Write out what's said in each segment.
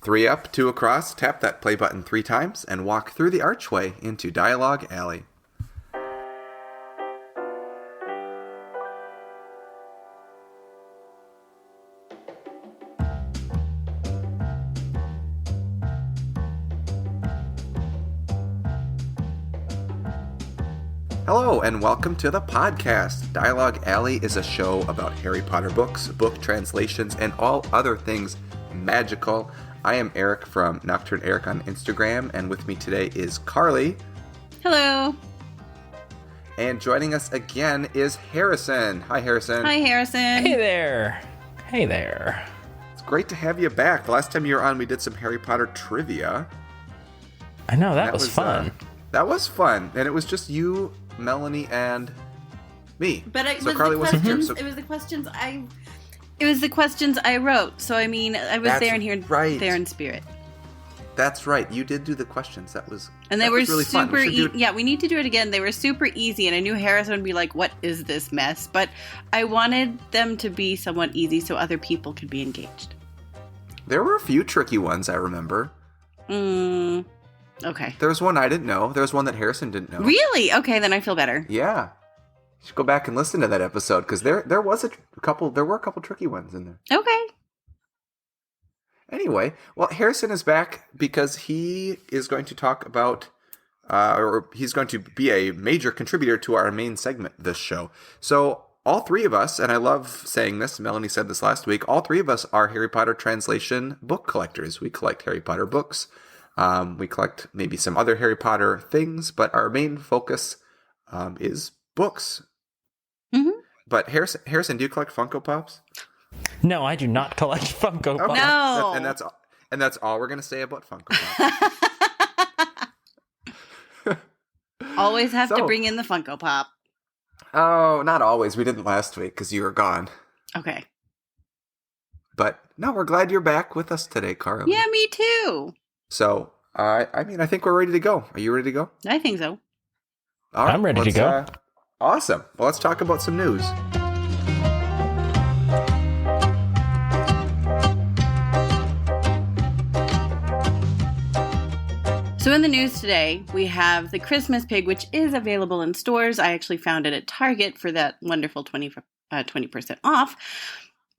3 up, 2 across, tap that play button 3 times, and walk through the archway into Dialogue Alley. Hello, and welcome to the podcast. Dialogue Alley is a show about Harry Potter books, book translations, and all other things magical. I am Eric from Nocturne Eric on Instagram, and with me today is Carly. Hello. And joining us again is Harrison. Hi, Harrison. Hi, Harrison. Hey there. Hey there. It's great to have you back. The last time you were on, we did some Harry Potter trivia. I know, that was fun. That was fun, and it was just you, Melanie, and me. But it so was Carly the wasn't questions. here. So... It was the questions I wrote. So I mean, I was there and here, right. there in spirit. That's right. You did do the questions. That was and they were really super easy. Yeah, we need to do it again. They were super easy, and I knew Harrison would be like, "What is this mess?" But I wanted them to be somewhat easy so other people could be engaged. There were a few tricky ones, I remember. Okay. There was one I didn't know. There was one that Harrison didn't know. Really? Okay, then I feel better. Yeah. You should go back and listen to that episode, because there were a couple tricky ones in there. Okay. Anyway, well, Harrison is back because he is going to talk about, or he's going to be a major contributor to our main segment this show. So all three of us, and I love saying this, Melanie said this last week, all three of us are Harry Potter translation book collectors. We collect Harry Potter books. We collect maybe some other Harry Potter things, but our main focus is books. Mm-hmm. But Harrison, do you collect Funko Pops? No, I do not collect Funko Pops. No. And that's all we're gonna say about Funko Pops. Always have to bring in the Funko Pop. Oh, not always. We didn't last week because you were gone. Okay. But no, we're glad you're back with us today, Carly. Yeah, me too. So, I think we're ready to go. Are you ready to go? I think so. All right, I'm ready to go. Awesome. Well, let's talk about some news. So in the news today, we have the Christmas Pig, which is available in stores. I actually found it at Target for that wonderful 20% off.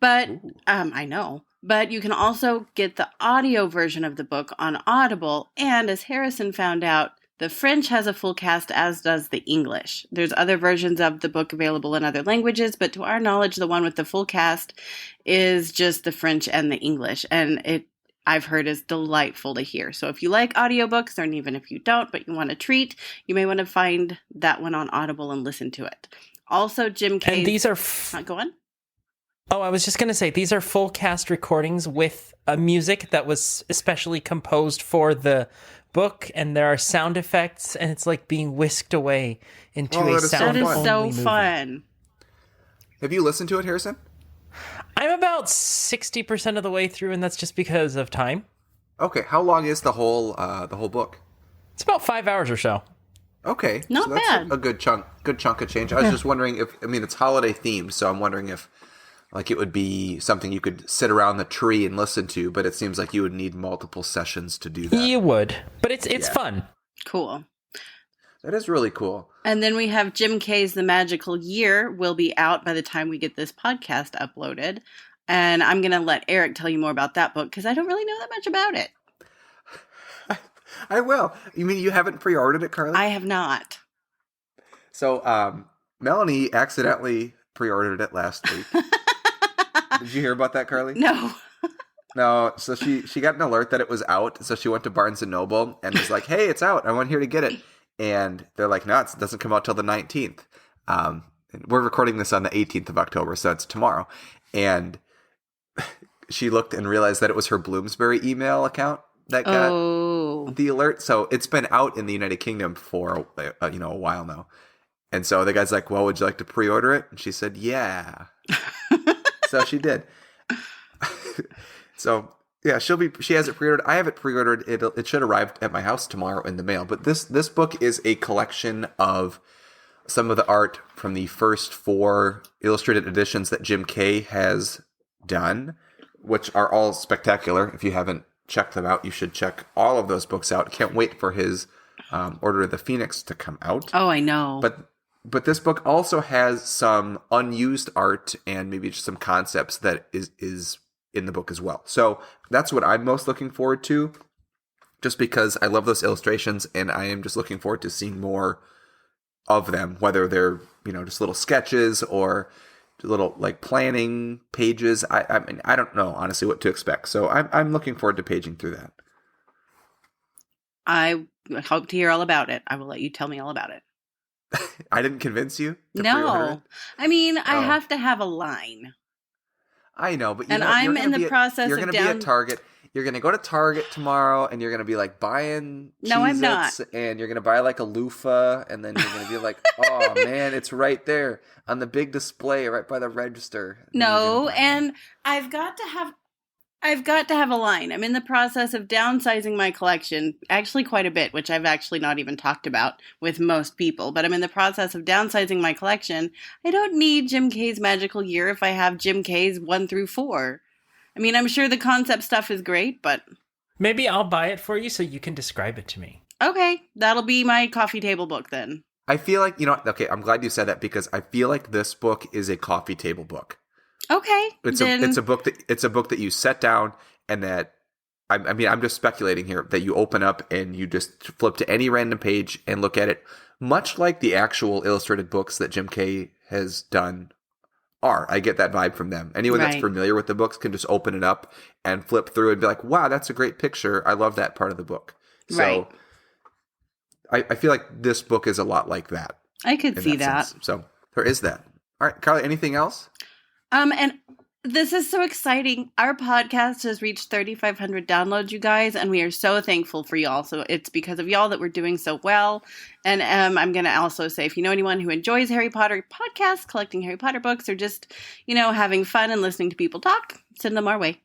But, I know. But you can also get the audio version of the book on Audible. And as Harrison found out, the French has a full cast, as does the English. There's other versions of the book available in other languages, but to our knowledge, the one with the full cast is just the French and the English. And I've heard is delightful to hear. So if you like audiobooks, or even if you don't, but you want a treat, you may want to find that one on Audible and listen to it. Also, Jim Kay. And these are... Go on. Oh, I was just going to say, these are full cast recordings with music that was especially composed for the book, and there are sound effects, and it's like being whisked away into a sound-only movie. That is so fun. Have you listened to it, Harrison? I'm about 60% of the way through, and that's just because of time. Okay, how long is the whole book? It's about 5 hours or so. Okay, not so that's bad. A good chunk of change. I was just wondering it's holiday themed, so I'm wondering if it would be something you could sit around the tree and listen to, but it seems like you would need multiple sessions to do that. You would, but it's fun. Cool. That is really cool. And then we have Jim Kay's The Magical Year will be out by the time we get this podcast uploaded. And I'm going to let Eric tell you more about that book because I don't really know that much about it. I will. You mean you haven't pre-ordered it, Carly? I have not. So, Melanie accidentally pre-ordered it last week. Did you hear about that, Carly? No. No, so she got an alert that it was out, so she went to Barnes & Noble and was like, hey, it's out. I went here to get it. And they're like, no, it doesn't come out till the 19th. We're recording this on the 18th of October, so it's tomorrow. And she looked and realized that it was her Bloomsbury email account that got the alert. So it's been out in the United Kingdom for a while now. And so the guy's like, well, would you like to pre-order it? And she said, yeah. So she did. So yeah, she has it pre-ordered. I have it pre-ordered. It should arrive at my house tomorrow in the mail. But this book is a collection of some of the art from the first 4 illustrated editions that Jim Kay has done, which are all spectacular. If you haven't check them out. You should check all of those books out. Can't wait for his Order of the Phoenix to come out. Oh, I know. But this book also has some unused art and maybe just some concepts that is in the book as well. So that's what I'm most looking forward to, just because I love those illustrations and I am just looking forward to seeing more of them, whether they're, just little sketches or little like planning pages. I mean, I don't know honestly what to expect. So I'm looking forward to paging through that. I hope to hear all about it. I will let you tell me all about it. I didn't convince you to pre-order it? No. I mean, I have to have a line. I know, but I'm in the process you're of going to be at Target. You're going to go to Target tomorrow, and you're going to be like buying Cheez-Its, I'm not. And you're going to buy like a loofah, and then you're going to be like, oh man, it's right there on the big display right by the register. No, and I've got to have a line. I'm in the process of downsizing my collection, actually quite a bit, which I've actually not even talked about with most people, but I'm in the process of downsizing my collection. I don't need Jim Kay's Magical Year if I have Jim Kay's 1 through 4. I mean, I'm sure the concept stuff is great, but... Maybe I'll buy it for you so you can describe it to me. Okay, that'll be my coffee table book then. I feel like, okay, I'm glad you said that because I feel like this book is a coffee table book. Okay, it's a book that you set down and that I'm just speculating here that you open up and you just flip to any random page and look at it, much like the actual illustrated books that Jim Kay has done are. I get that vibe from them. Anyone that's familiar with the books can just open it up and flip through and be like, "Wow, that's a great picture. I love that part of the book." So I feel like this book is a lot like that. I could see that. Sense. So there is that. All right, Carly, anything else? And this is so exciting. Our podcast has reached 3,500 downloads, you guys, and we are so thankful for y'all. So it's because of y'all that we're doing so well. And I'm going to also say, if you know anyone who enjoys Harry Potter podcasts, collecting Harry Potter books, or just, having fun and listening to people talk, send them our way.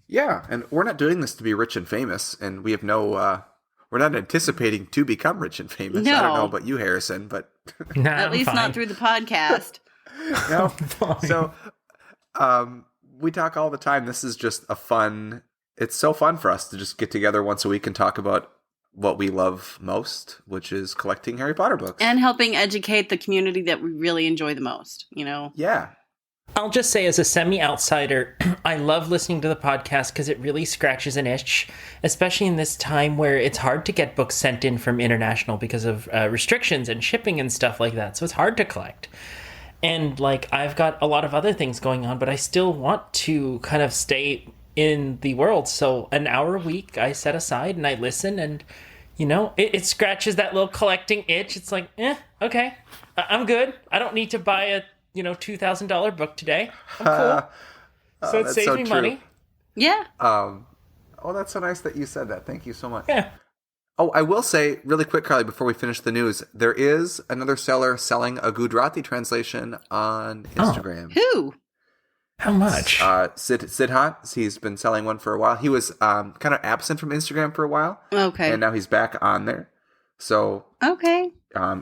Yeah, and we're not doing this to be rich and famous, and we have no... we're not anticipating to become rich and famous. No. I don't know about you, Harrison, but... Nah, at least not through the podcast. No. So, we talk all the time. This is just it's so fun for us to just get together once a week and talk about what we love most, which is collecting Harry Potter books. And helping educate the community that we really enjoy the most, Yeah. I'll just say, as a semi-outsider, I love listening to the podcast because it really scratches an itch, especially in this time where it's hard to get books sent in from international because of restrictions and shipping and stuff like that. So it's hard to collect. And, I've got a lot of other things going on, but I still want to kind of stay in the world. So an hour a week I set aside and I listen, and, it scratches that little collecting itch. It's like, okay, I'm good. I don't need to buy a, $2,000 book today. I'm cool. So it saves me money. Yeah. Oh, that's so nice that you said that. Thank you so much. Yeah. Oh, I will say really quick, Carly, before we finish the news, there is another seller selling a Gujarati translation on Instagram. Who? How much? Sidhat. He's been selling one for a while. He was kind of absent from Instagram for a while. Okay. And now he's back on there. So okay.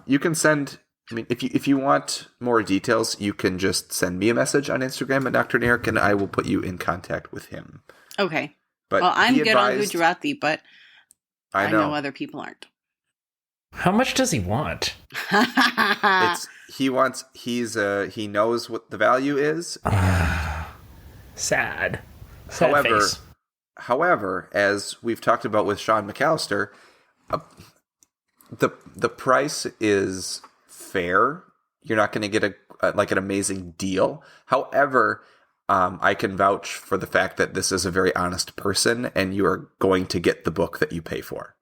You can send... I mean, if you want more details, you can just send me a message on Instagram at Dr. Erik, and I will put you in contact with him. Okay. But well, I'm good on Gujarati, but I know other people aren't. How much does he want? He knows what the value is. Sad However, as we've talked about with Sean McAllister, the price is fair. You're not going to get an amazing deal. However, I can vouch for the fact that this is a very honest person, and you are going to get the book that you pay for.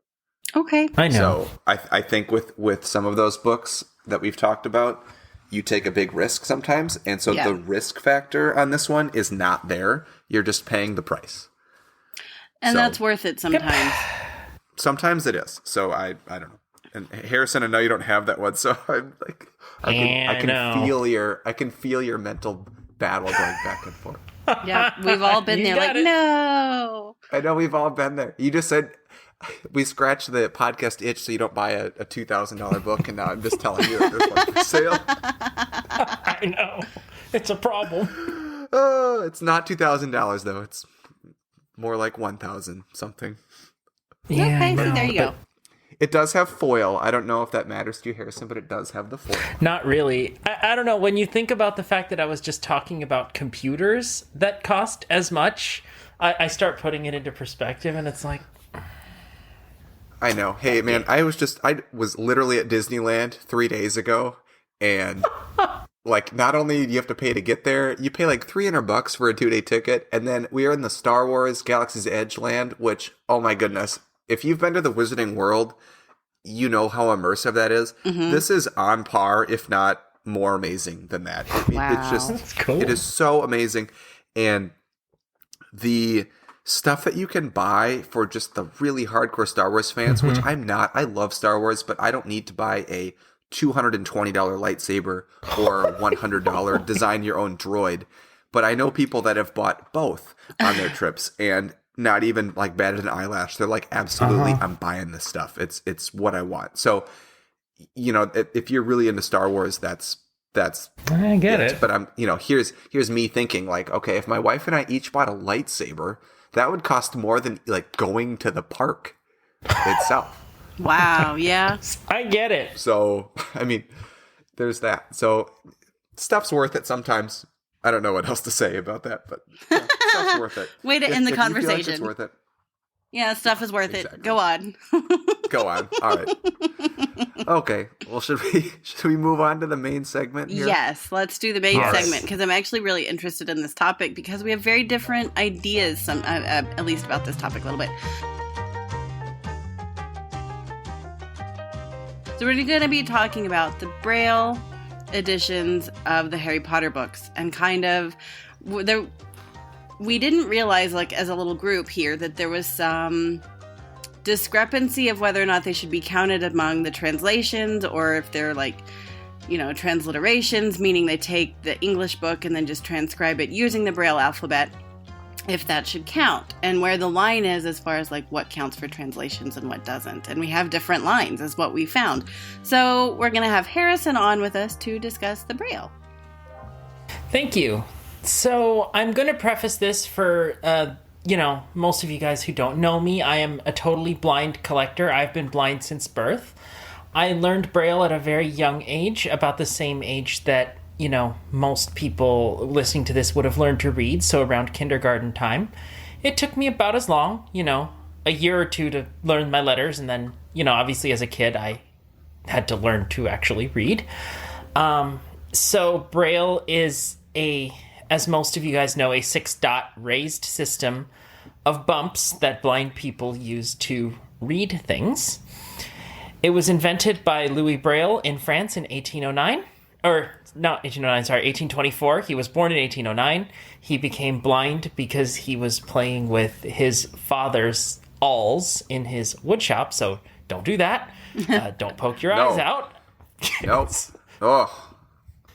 Okay, I know. So I think with some of those books that we've talked about, you take a big risk sometimes, and so the risk factor on this one is not there. You're just paying the price, and that's worth it sometimes. Sometimes it is. So I don't know. And Harrison, I know you don't have that one, so I'm like, I can feel your mental battle going back and forth. Yeah, we've all been there. Like, no. I know we've all been there. You just said we scratched the podcast itch, so you don't buy a $2,000 book, and now I'm just telling you that there's one for sale. I know, it's a problem. Oh, it's not $2,000 though. It's more like 1,000 something. Yeah, I okay, so know, there you go. It does have foil. I don't know if that matters to you, Harrison, but it does have the foil. Not really. I don't know. When you think about the fact that I was just talking about computers that cost as much, I start putting it into perspective, and it's like, I know. Hey, man, I was literally at Disneyland 3 days ago, and like, not only do you have to pay to get there, you pay like $300 for a 2-day ticket, and then we are in the Star Wars Galaxy's Edge land, which, oh my goodness, if you've been to the Wizarding World, you know how immersive that is. Mm-hmm. This is on par, if not more amazing than that. It's just, That's cool. It is so amazing, and the stuff that you can buy for just the really hardcore Star Wars fans, which I'm not. I love Star Wars, but I don't need to buy a $220 lightsaber or $100 design your own droid. But I know people that have bought both on their trips and not even like batted an eyelash. They're like, absolutely, I'm buying this stuff. It's what I want. So, you know, if you're really into Star Wars, that's I get it. But I'm, you know, here's me thinking like, okay, if my wife and I each bought a lightsaber, that would cost more than like going to the park itself. Wow, yeah. I get it. So, I mean, there's that. So, stuff's worth it sometimes. I don't know what else to say about that, but yeah, stuff's worth it. Way to end the If you feel like conversation. it's worth it. Yeah, stuff is worth Exactly. it. Go on. Go on. All right. Okay. Well, should we move on to the main segment here? Yes, let's do the main Yes. segment because I'm actually really interested in this topic because we have very different ideas, at least about this topic a little bit. So we're going to be talking about the Braille editions of the Harry Potter books and kind of we didn't realize, like, as a little group here, that there was some discrepancy of whether or not they should be counted among the translations or if they're like, you know, transliterations, meaning they take the English book and then just transcribe it using the Braille alphabet, if that should count, and where the line is as far as like what counts for translations and what doesn't. And we have different lines is what we found. So we're going to have Harrison on with us to discuss the Braille. Thank you. So I'm going to preface this for, you know, most of you guys who don't know me. I am a totally blind collector. I've been blind since birth. I learned Braille at a very young age, about the same age that, you know, most people listening to this would have learned to read, so around kindergarten time. It took me about as long, you know, a year or two to learn my letters, and then, you know, obviously as a kid I had to learn to actually read. So Braille is as most of you guys know, a 6-dot raised system of bumps that blind people use to read things. It was invented by Louis Braille in France in 1809. Or, not 1809, sorry, 1824. He was born in 1809. He became blind because he was playing with his father's awls in his woodshop, so don't do that. Don't poke your eyes out. Nope. Oh.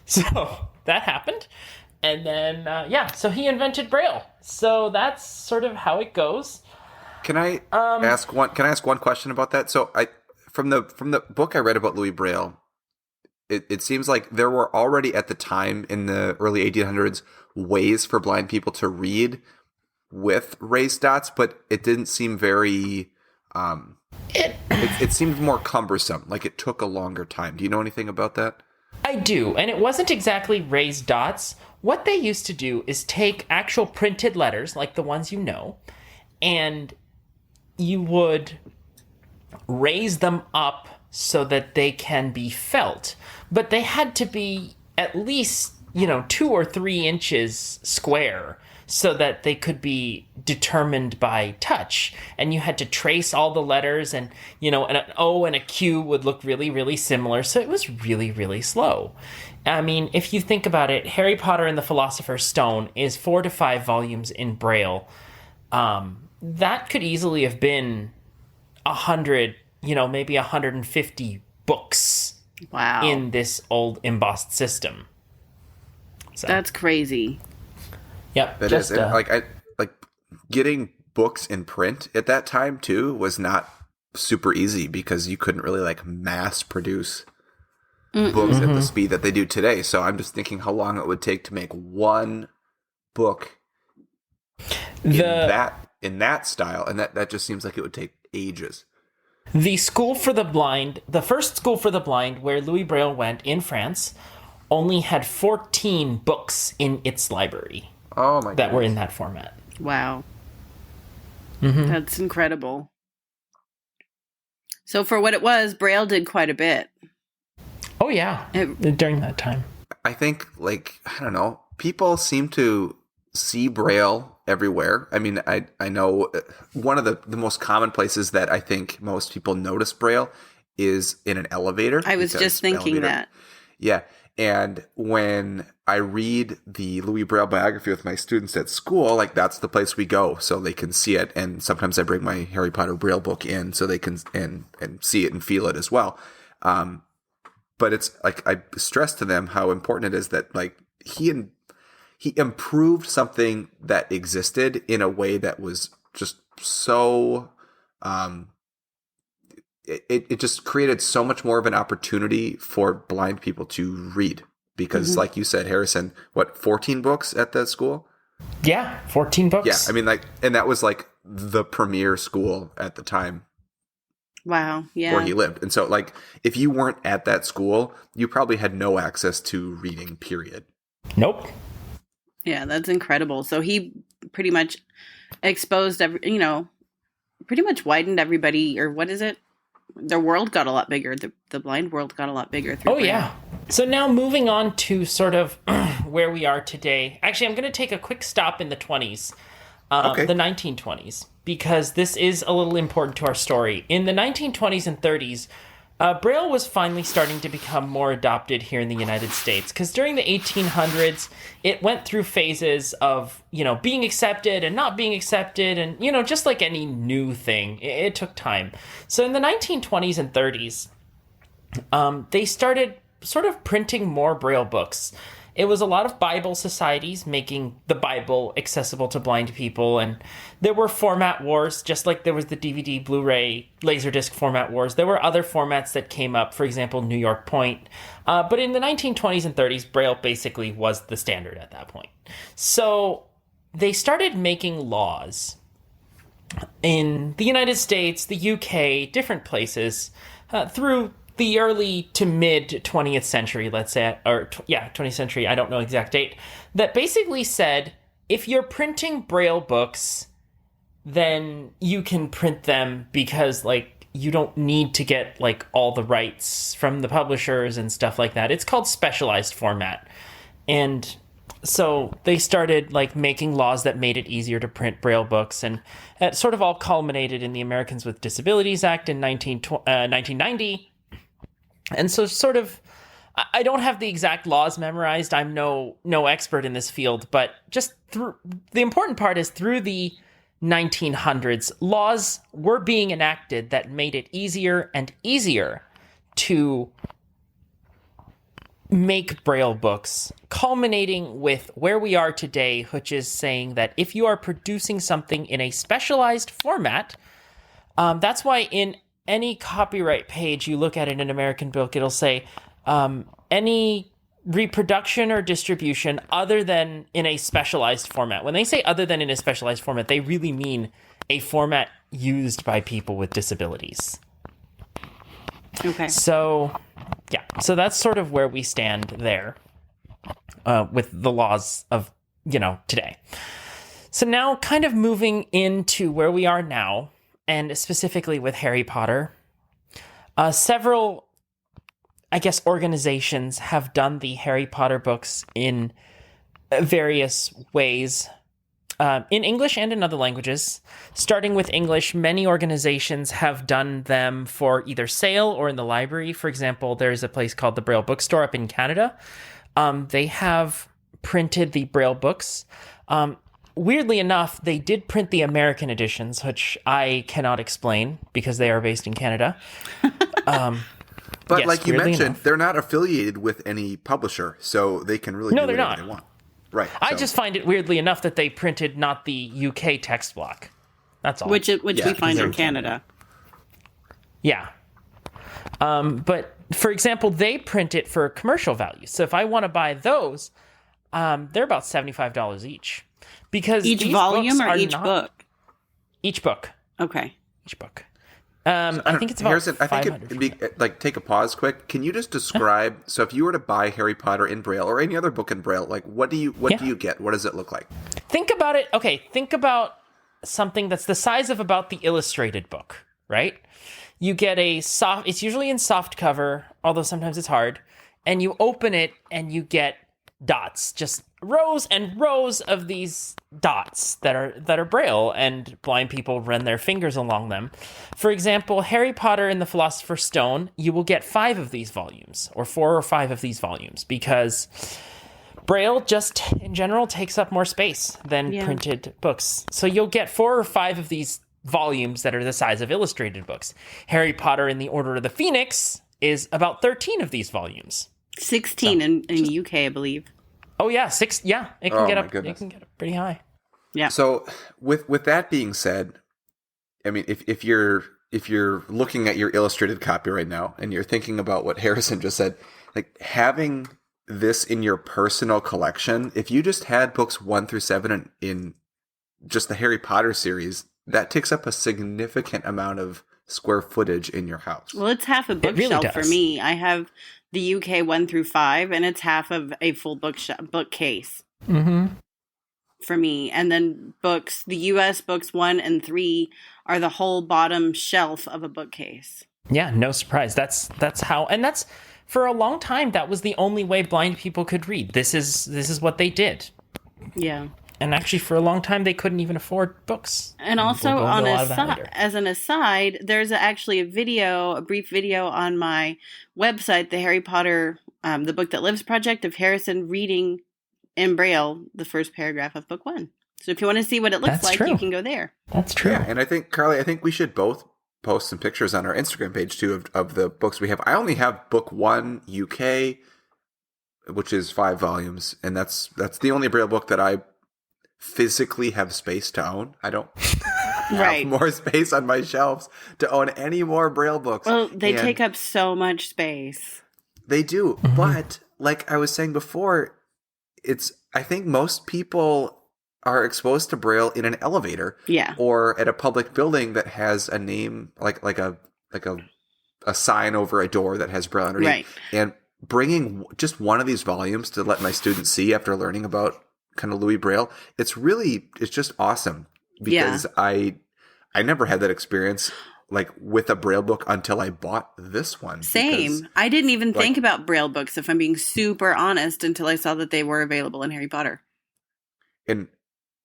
So that happened. And then, so he invented Braille. So that's sort of how it goes. Can I ask one question about that? So from the book I read about Louis Braille, it seems like there were already at the time in the early 1800s ways for blind people to read with raised dots, but it didn't seem very. It seemed more cumbersome. Like it took a longer time. Do you know anything about that? I do, and it wasn't exactly raised dots. What they used to do is take actual printed letters, like the ones you know, and you would raise them up so that they can be felt. But they had to be at least, 2 or 3 inches square so that they could be determined by touch. And you had to trace all the letters, and, an O and a Q would look really, really similar. So it was really, really slow. I mean, if you think about it, Harry Potter and the Philosopher's Stone is 4 to 5 volumes in Braille. That could easily have been 100, maybe 150 books. Wow. In this old embossed system. So. That's crazy. Yep. That is. And getting books in print at that time too was not super easy because you couldn't really mass produce books at the speed that they do today. So I'm just thinking how long it would take to make one book in that that style, and that just seems like it would take ages. The school for the blind, the first school for the blind where Louis Braille went in France, only had 14 books in its library. Oh my! That were in that format. Wow. Mm-hmm. That's incredible. So for what it was, Braille did quite a bit. Oh yeah, during that time. I think, like, I don't know, people seem to see Braille everywhere. I mean, I know one of the most common places that I think most people notice Braille is in an elevator. I was just thinking that. Yeah. And when I read the Louis Braille biography with my students at school, like, that's the place we go so they can see it. And sometimes I bring my Harry Potter Braille book in so they can and see it and feel it as well. But it's like, I stress to them how important it is that, like, he improved something that existed in a way that was just so, it just created so much more of an opportunity for blind people to read. Because like you said, Harrison, 14 books at the school? Yeah, 14 books. Yeah, I mean, like, and that was like the premier school at the time. Wow, yeah. Where he lived. And so, like, if you weren't at that school, you probably had no access to reading, period. Nope. Yeah, that's incredible. So he pretty much exposed, pretty much widened everybody, or what is it? Their world got a lot bigger. The blind world got a lot bigger. Oh, yeah. So now moving on to sort of where we are today. Actually, I'm going to take a quick stop in the 20s, the 1920s, because this is a little important to our story. In the 1920s and 30s, Braille was finally starting to become more adopted here in the United States, because during the 1800s, it went through phases of, being accepted and not being accepted, and, just like any new thing, it took time. So in the 1920s and 30s, they started sort of printing more Braille books. It was a lot of Bible societies making the Bible accessible to blind people, and there were format wars, just like there was the DVD, Blu-ray, Laserdisc format wars. There were other formats that came up, for example, New York Point. But in the 1920s and 30s, Braille basically was the standard at that point. So they started making laws in the United States, the UK, different places, through the early to mid 20th century, let's say, 20th century, I don't know exact date, that basically said, if you're printing Braille books, then you can print them because, like, you don't need to get, like, all the rights from the publishers and stuff like that. It's called specialized format. And so they started, like, making laws that made it easier to print Braille books, and it sort of all culminated in the Americans with Disabilities Act in 1990. And so sort of, I don't have the exact laws memorized. I'm no expert in this field, but just through the important part is through the 1900s, laws were being enacted that made it easier and easier to make Braille books, culminating with where we are today, which is saying that if you are producing something in a specialized format, that's why in any copyright page you look at in an American book, it'll say any reproduction or distribution other than in a specialized format. When they say other than in a specialized format, they really mean a format used by people with disabilities. Okay. So, yeah. So that's sort of where we stand there with the laws of, today. So now kind of moving into where we are now, and specifically with Harry Potter, several, organizations have done the Harry Potter books in various ways, in English and in other languages. Starting with English, many organizations have done them for either sale or in the library. For example, there's a place called the Braille Bookstore up in Canada. They have printed the Braille books. Weirdly enough, they did print the American editions, which I cannot explain because they are based in Canada. But yes, like you mentioned, they're not affiliated with any publisher, so they can really do whatever they want. Right. I just find it weirdly enough that they printed not the UK text block. That's all. Which we find in Canada. Yeah. But, for example, they print it for commercial value. So if I want to buy those, they're about $75 each. Because each volume or each book? Each book. Okay. Each book. I think it's about Harrison, I 500. think it'd be like take a pause quick. Can you just describe? So if you were to buy Harry Potter in Braille or any other book in Braille, like what do you get? What does it look like? Think about it. Okay, think about something that's the size of about the illustrated book, right? You get it's usually in soft cover, although sometimes it's hard, and you open it and you get dots, just rows and rows of these dots that are Braille, and blind people run their fingers along them. For example, Harry Potter and the Philosopher's Stone, you will get 5 of these volumes, or 4 or 5 of these volumes, because Braille just in general takes up more space than printed books. So you'll get 4 or 5 of these volumes that are the size of illustrated books. Harry Potter and the Order of the Phoenix is about 13 of these volumes. 16 in UK, I believe. Oh yeah, 6. Yeah, it can get up. It can get up pretty high. Yeah. So with that being said, I mean, if you're looking at your illustrated copy right now and you're thinking about what Harrison just said, like having this in your personal collection, if you just had books 1 through 7 in just the Harry Potter series, that takes up a significant amount of square footage in your house. Well, it's half a bookshelf for me. I have the UK 1 through 5, and it's half of a full bookcase for me. And then the US books 1 and 3 are the whole bottom shelf of a bookcase. Yeah, no surprise. That's how, and that's for a long time. That was the only way blind people could read. This is what they did. Yeah. And actually, for a long time, they couldn't even afford books. And also, as an aside, there's actually a brief video on my website, the Harry Potter, the Book That Lives project, of Harrison reading in Braille the first paragraph of book 1. So if you want to see what it looks like, you can go there. That's true. Yeah, and I think, Carly, we should both post some pictures on our Instagram page, too, of the books we have. I only have book 1 UK, which is 5 volumes, and that's the only Braille book that I physically have space to own. I don't have more space on my shelves to own any more Braille books. Well, they take up so much space. They do. But like I was saying before, I think most people are exposed to Braille in an elevator, or at a public building that has a name like a sign over a door that has Braille underneath. Right. And bringing just one of these volumes to let my students see after learning about kind of Louis Braille, it's just awesome, because I never had that experience like with a Braille book until I bought this one. Same. I didn't even think about Braille books, if I'm being super honest, until I saw that they were available in Harry Potter. And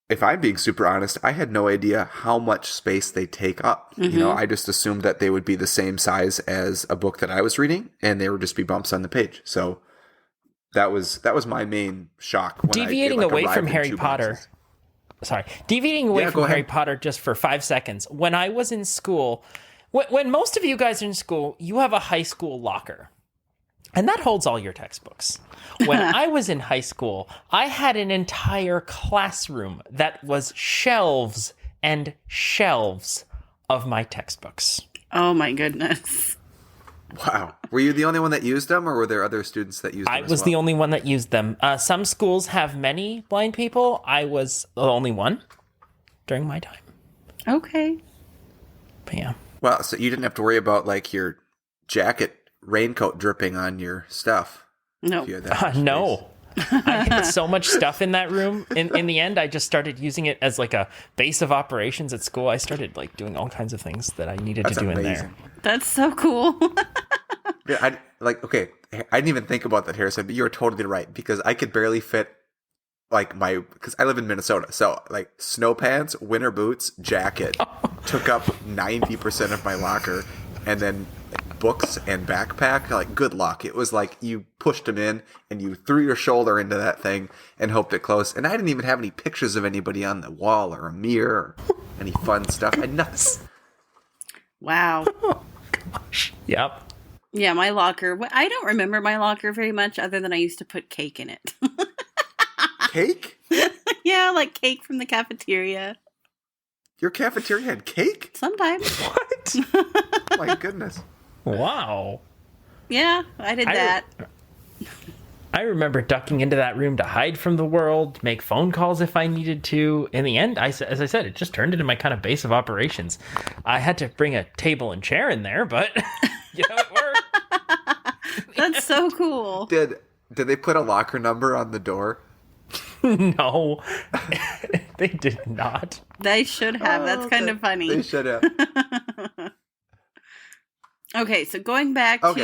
if I'm being super honest, I had no idea how much space they take up. You know, I just assumed that they would be the same size as a book that I was reading, and they would just be bumps on the page. So that was my main shock. Deviating away from Harry Potter. Deviating away from Harry Potter just for 5 seconds. When I was in school, when most of you guys are in school, you have a high school locker. And that holds all your textbooks. When I was in high school, I had an entire classroom that was shelves and shelves of my textbooks. Oh my goodness. Wow. Were you the only one that used them, or were there other students that used them? I was the only one that used them. Some schools have many blind people. I was the only one during my time. Okay. But yeah. Well, so you didn't have to worry about like your raincoat dripping on your stuff. No. No. I had so much stuff in that room. In the end, I just started using it as like a base of operations at school. I started like doing all kinds of things that I needed to do in there. That's so cool. Yeah, I didn't even think about that, Harrison, but you were totally right, because I could barely fit because I live in Minnesota, so like snow pants, winter boots, jacket took up 90% of my locker, and then books and backpack, like good luck. It was like you pushed them in and you threw your shoulder into that thing and hoped it closed. And I didn't even have any pictures of anybody on the wall or a mirror or any fun stuff. I had nothing. Wow. Oh, gosh. Yep. Yeah, my locker. I don't remember my locker very much, other than I used to put cake in it. Cake? Yeah, like cake from the cafeteria. Your cafeteria had cake? Sometimes. What? My goodness. Wow. Yeah, I did that. I remember ducking into that room to hide from the world, make phone calls if I needed to. In the end, as I said, it just turned into my kind of base of operations. I had to bring a table and chair in there, but it worked. That's so cool. Did they put a locker number on the door? No, they did not. They should have. That's kind of funny. They should have. Okay, so going back to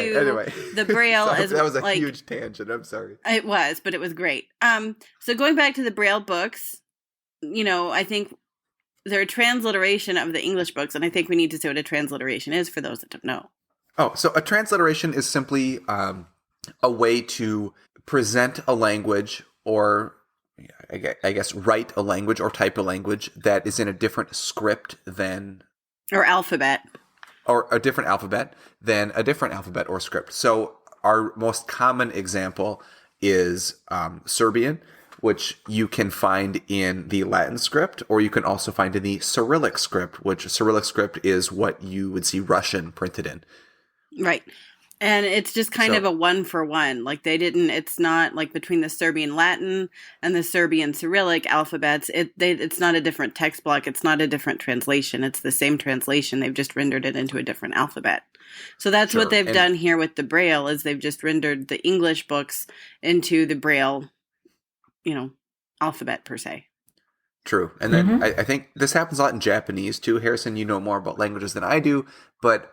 the Braille So as that was a like, huge tangent. I'm sorry. It was, but it was great. So going back to the Braille books, I think they're a transliteration of the English books, and I think we need to say what a transliteration is for those that don't know. Oh, so a transliteration is simply a way to present a language, or I guess write a language or type a language that is in a different script than... Or alphabet. Or a different alphabet than a different alphabet or script. So our most common example is Serbian, which you can find in the Latin script, or you can also find in the Cyrillic script, which Cyrillic script is what you would see Russian printed in. Right. And it's just kind of a one-for-one. Like it's not like between the Serbian Latin and the Serbian Cyrillic alphabets. It's not a different text block. It's not a different translation. It's the same translation. They've just rendered it into a different alphabet. So that's what they've done here with the Braille, is they've just rendered the English books into the Braille, alphabet per se. True. And then I think this happens a lot in Japanese too. Harrison, you know more about languages than I do, but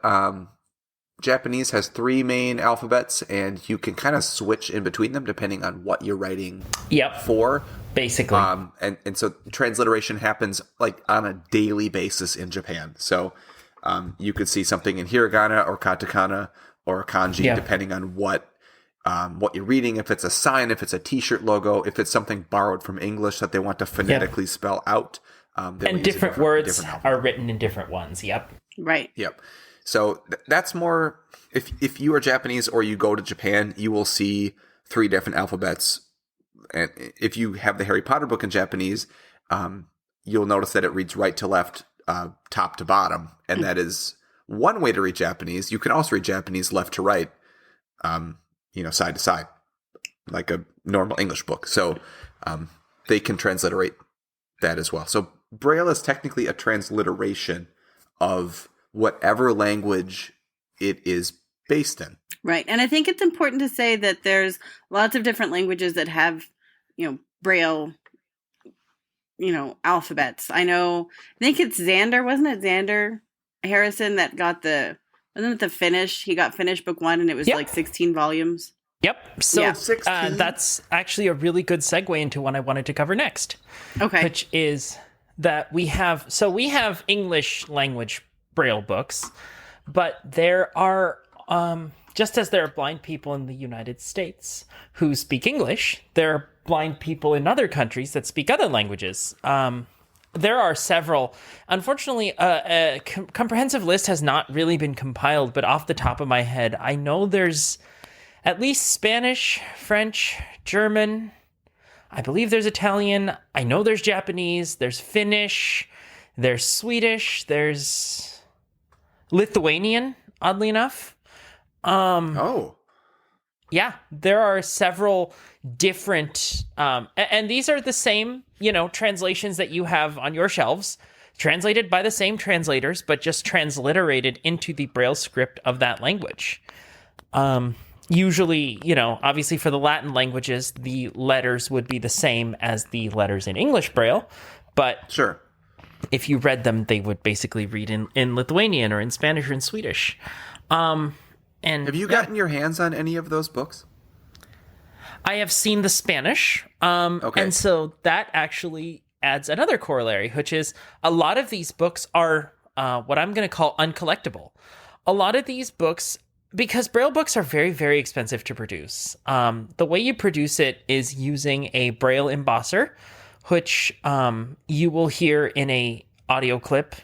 Japanese has 3 main alphabets, and you can kind of switch in between them depending on what you're writing for. Basically. And so transliteration happens like on a daily basis in Japan. So you could see something in hiragana or katakana or kanji depending on what you're reading. If it's a sign, if it's a t-shirt logo, if it's something borrowed from English that they want to phonetically spell out. And different words are written in different ones. Yep. Right. Yep. So that's more, if you are Japanese or you go to Japan, you will see 3 different alphabets. And if you have the Harry Potter book in Japanese, you'll notice that it reads right to left, top to bottom. And that is one way to read Japanese. You can also read Japanese left to right, side to side, like a normal English book. So they can transliterate that as well. So Braille is technically a transliteration of whatever language it is based in. Right. And I think it's important to say that there's lots of different languages that have, Braille, alphabets. I think it's Xander, wasn't it Xander Harrison that got wasn't it the Finnish? He got Finnish book 1 and it was like 16 volumes. Yep. So that's actually a really good segue into what I wanted to cover next. Okay. Which is that we have English language Braille books, but there are, just as there are blind people in the United States who speak English, there are blind people in other countries that speak other languages. There are several. Unfortunately, a comprehensive list has not really been compiled, but off the top of my head, I know there's at least Spanish, French, German. I believe there's Italian. I know there's Japanese. There's Finnish. There's Swedish. There's Lithuanian, oddly enough. Yeah, there are several different, and these are the same, translations that you have on your shelves, translated by the same translators, but just transliterated into the Braille script of that language. Usually, obviously for the Latin languages, the letters would be the same as the letters in English Braille, but sure. If you read them, they would basically read in Lithuanian or in Spanish or in Swedish. And have you gotten your hands on any of those books? I have seen the Spanish. Okay. And so that actually adds another corollary, which is a lot of these books are what I'm going to call uncollectible. A lot of these books, because Braille books are very, very expensive to produce. The way you produce it is using a Braille embosser, which you will hear in a audio clip.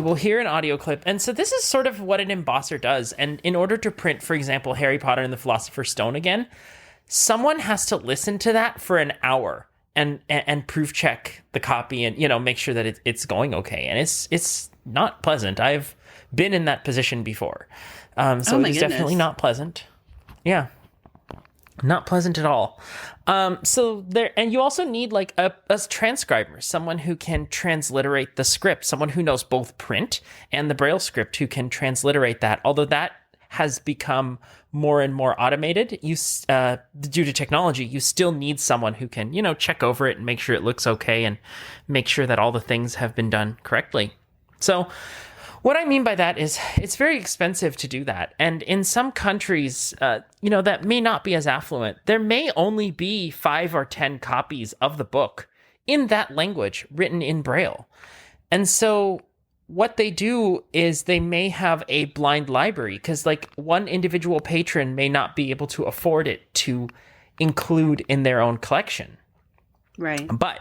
you will hear an audio clip. And so this is sort of what an embosser does. And in order to print, for example, Harry Potter and the Philosopher's Stone again, someone has to listen to that for an hour and proof check the copy and, make sure that it's going okay. And it's not pleasant. I've been in that position before. So it's definitely not pleasant. Yeah. Not pleasant at all. So there, and you also need like a transcriber, someone who can transliterate the script, someone who knows both print and the Braille script who can transliterate that. Although that has become more and more automated, due to technology, you still need someone who can, check over it and make sure it looks okay and make sure that all the things have been done correctly. So what I mean by that is it's very expensive to do that. And in some countries, that may not be as affluent. There may only be 5 or 10 copies of the book in that language written in Braille. And so what they do is they may have a blind library because like one individual patron may not be able to afford it to include in their own collection. Right. But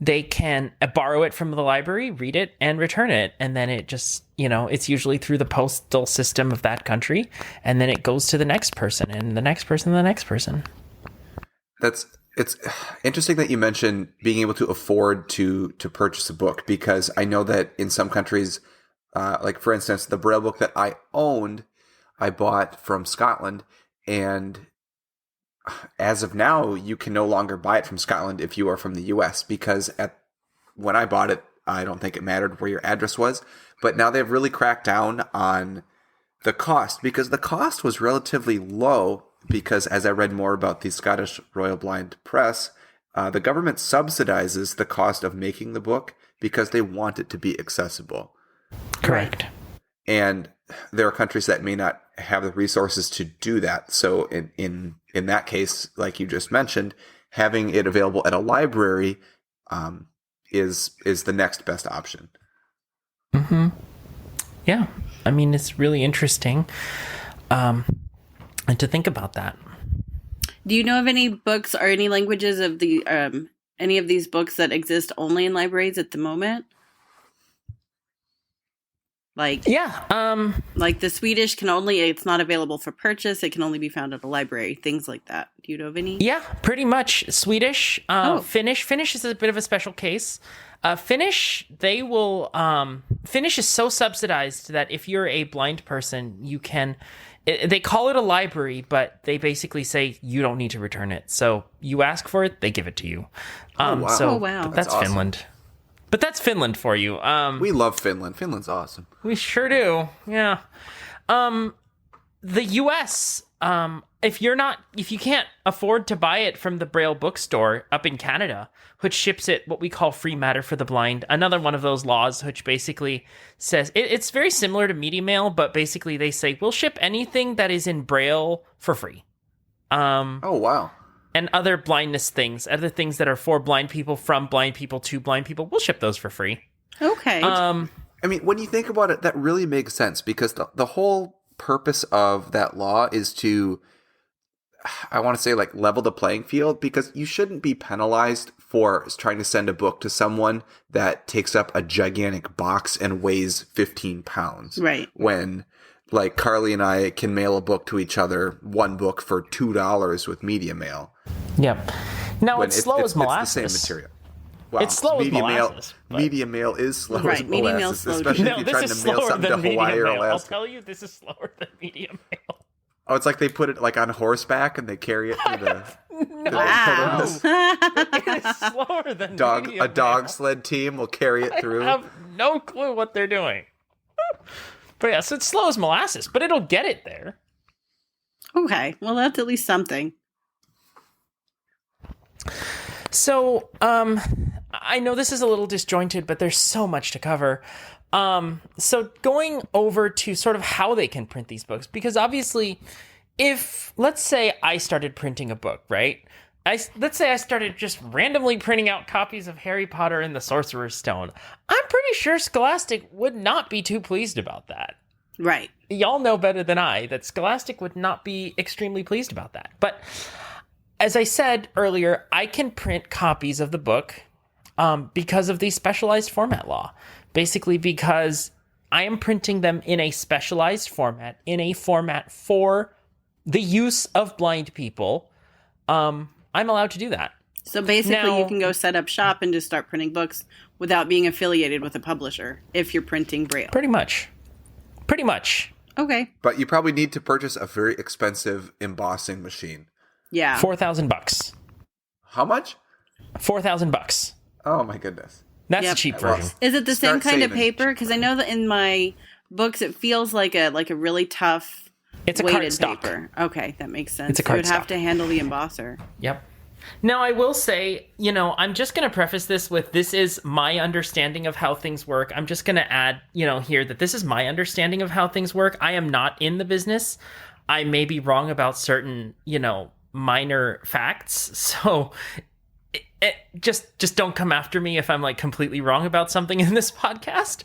they can borrow it from the library, read it, and return it. And then it just, it's usually through the postal system of that country. And then it goes to the next person and the next person and the next person. It's interesting that you mentioned being able to afford to purchase a book, because I know that in some countries, like for instance, the Braille book that I owned, I bought from Scotland, and as of now, you can no longer buy it from Scotland if you are from the US, because when I bought it, I don't think it mattered where your address was, but now they've really cracked down on the cost, because the cost was relatively low. Because as I read more about the Scottish Royal Blind Press, the government subsidizes the cost of making the book because they want it to be accessible. Correct. And there are countries that may not have the resources to do that. So in that case, like you just mentioned, having it available at a library is the next best option. Mm-hmm. Yeah. I mean, it's really interesting. And to think about that. Do you know of any books or any languages of the any of these books that exist only in libraries at the moment? Like like the Swedish it's not available for purchase. It can only be found at a library. Things like that. Do you know of any? Yeah, pretty much. Swedish, Finnish. Finnish is a bit of a special case. Finnish, they will. Finnish is so subsidized that if you're a blind person, you can. They call it a library, but they basically say you don't need to return it. So you ask for it, they give it to you. Wow. That's awesome. Finland. But that's Finland for you. We love Finland. Finland's awesome. We sure do. Yeah. The US, if you can't afford to buy it from the Braille bookstore up in Canada, which ships it what we call free matter for the blind, another one of those laws which basically says it's very similar to Media Mail, but basically they say we'll ship anything that is in Braille for free. Oh wow. And other blindness things, other things that are for blind people, from blind people to blind people, we'll ship those for free. Okay. I mean, when you think about it, that really makes sense, because the whole purpose of that law is to, I want to say, like, level the playing field, because you shouldn't be penalized for trying to send a book to someone that takes up a gigantic box and weighs 15 pounds. Right. When, like, Carly and I can mail a book to each other, one book for $2 with Media Mail. Yep. Now it's slow as molasses. It's the same material. Well, it's slow as molasses. Media Mail is slow as molasses, Media Mail's slow. especially if you're trying to mail something to Hawaii or Alaska. I'll tell you, this is slower than Media Mail. Oh, it's like they put it like on horseback and they carry it through the. Wow. It is slower than Media Mail. A dog sled team will carry it through. I have no clue what they're doing. But yeah, so it's slow as molasses, but it'll get it there. Okay, well, that's at least something. So, I know this is a little disjointed, but there's so much to cover. So going over to sort of how they can print these books, because obviously if, let's say I started printing a book, right? Let's say I started just randomly printing out copies of Harry Potter and the Sorcerer's Stone. I'm pretty sure Scholastic would not be too pleased about that. Right. Y'all know better than I that Scholastic would not be extremely pleased about that. But as I said earlier, I can print copies of the book because of the specialized format law. Basically because I am printing them in a specialized format, in a format for the use of blind people. I'm allowed to do that. So basically, Now, you can go set up shop and just start printing books without being affiliated with a publisher if you're printing Braille. Pretty much. Okay. But you probably need to purchase a very expensive embossing machine. Yeah. $4,000. How much? $4,000. Oh my goodness. That's Yep. the cheap Well, version. Is it the same Start kind of saving. paper? Because I know that in my books, it feels like a really tough It's a weighted cardstock. paper. Okay, that makes sense. It's a So it would have cardstock. to handle the embosser. Yep. Now, I will say, I'm just going to preface this with this is my understanding of how things work. I'm just going to add, here that this is my understanding of how things work. I am not in the business. I may be wrong about certain, minor facts. So just don't come after me if I'm like completely wrong about something in this podcast.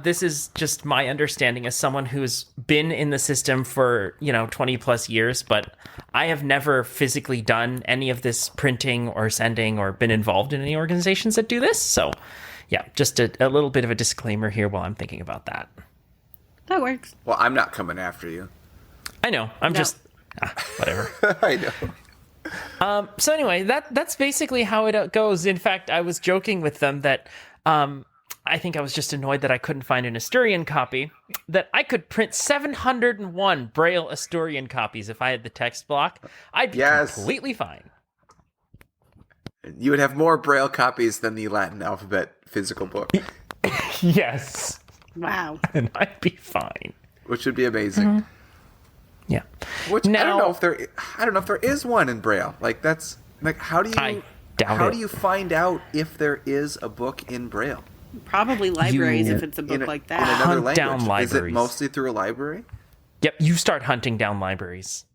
This is just my understanding as someone who's been in the system for 20 plus years, but I have never physically done any of this printing or sending or been involved in any organizations that do this. So yeah, just a little bit of a disclaimer here while I'm thinking about that. That works. Well, I'm not coming after you. I know. I'm No. just whatever. I know. So anyway, that's basically how it goes. In fact, I was joking with them that I think I was just annoyed that I couldn't find an Asturian copy, that I could print 701 Braille Asturian copies if I had the text block. I'd be Yes. completely fine. You would have more Braille copies than the Latin alphabet physical book, Yes. Wow. And I'd be fine. which would be amazing. Mm-hmm. Yeah. Which I Now- don't know if there is one in Braille. Like that's like how do I you doubt how it. do you find out if there is a book in Braille Probably libraries You- if it's a book like in that. another Hunt language? down Is it libraries. mostly through a library? Yep, you start hunting down libraries.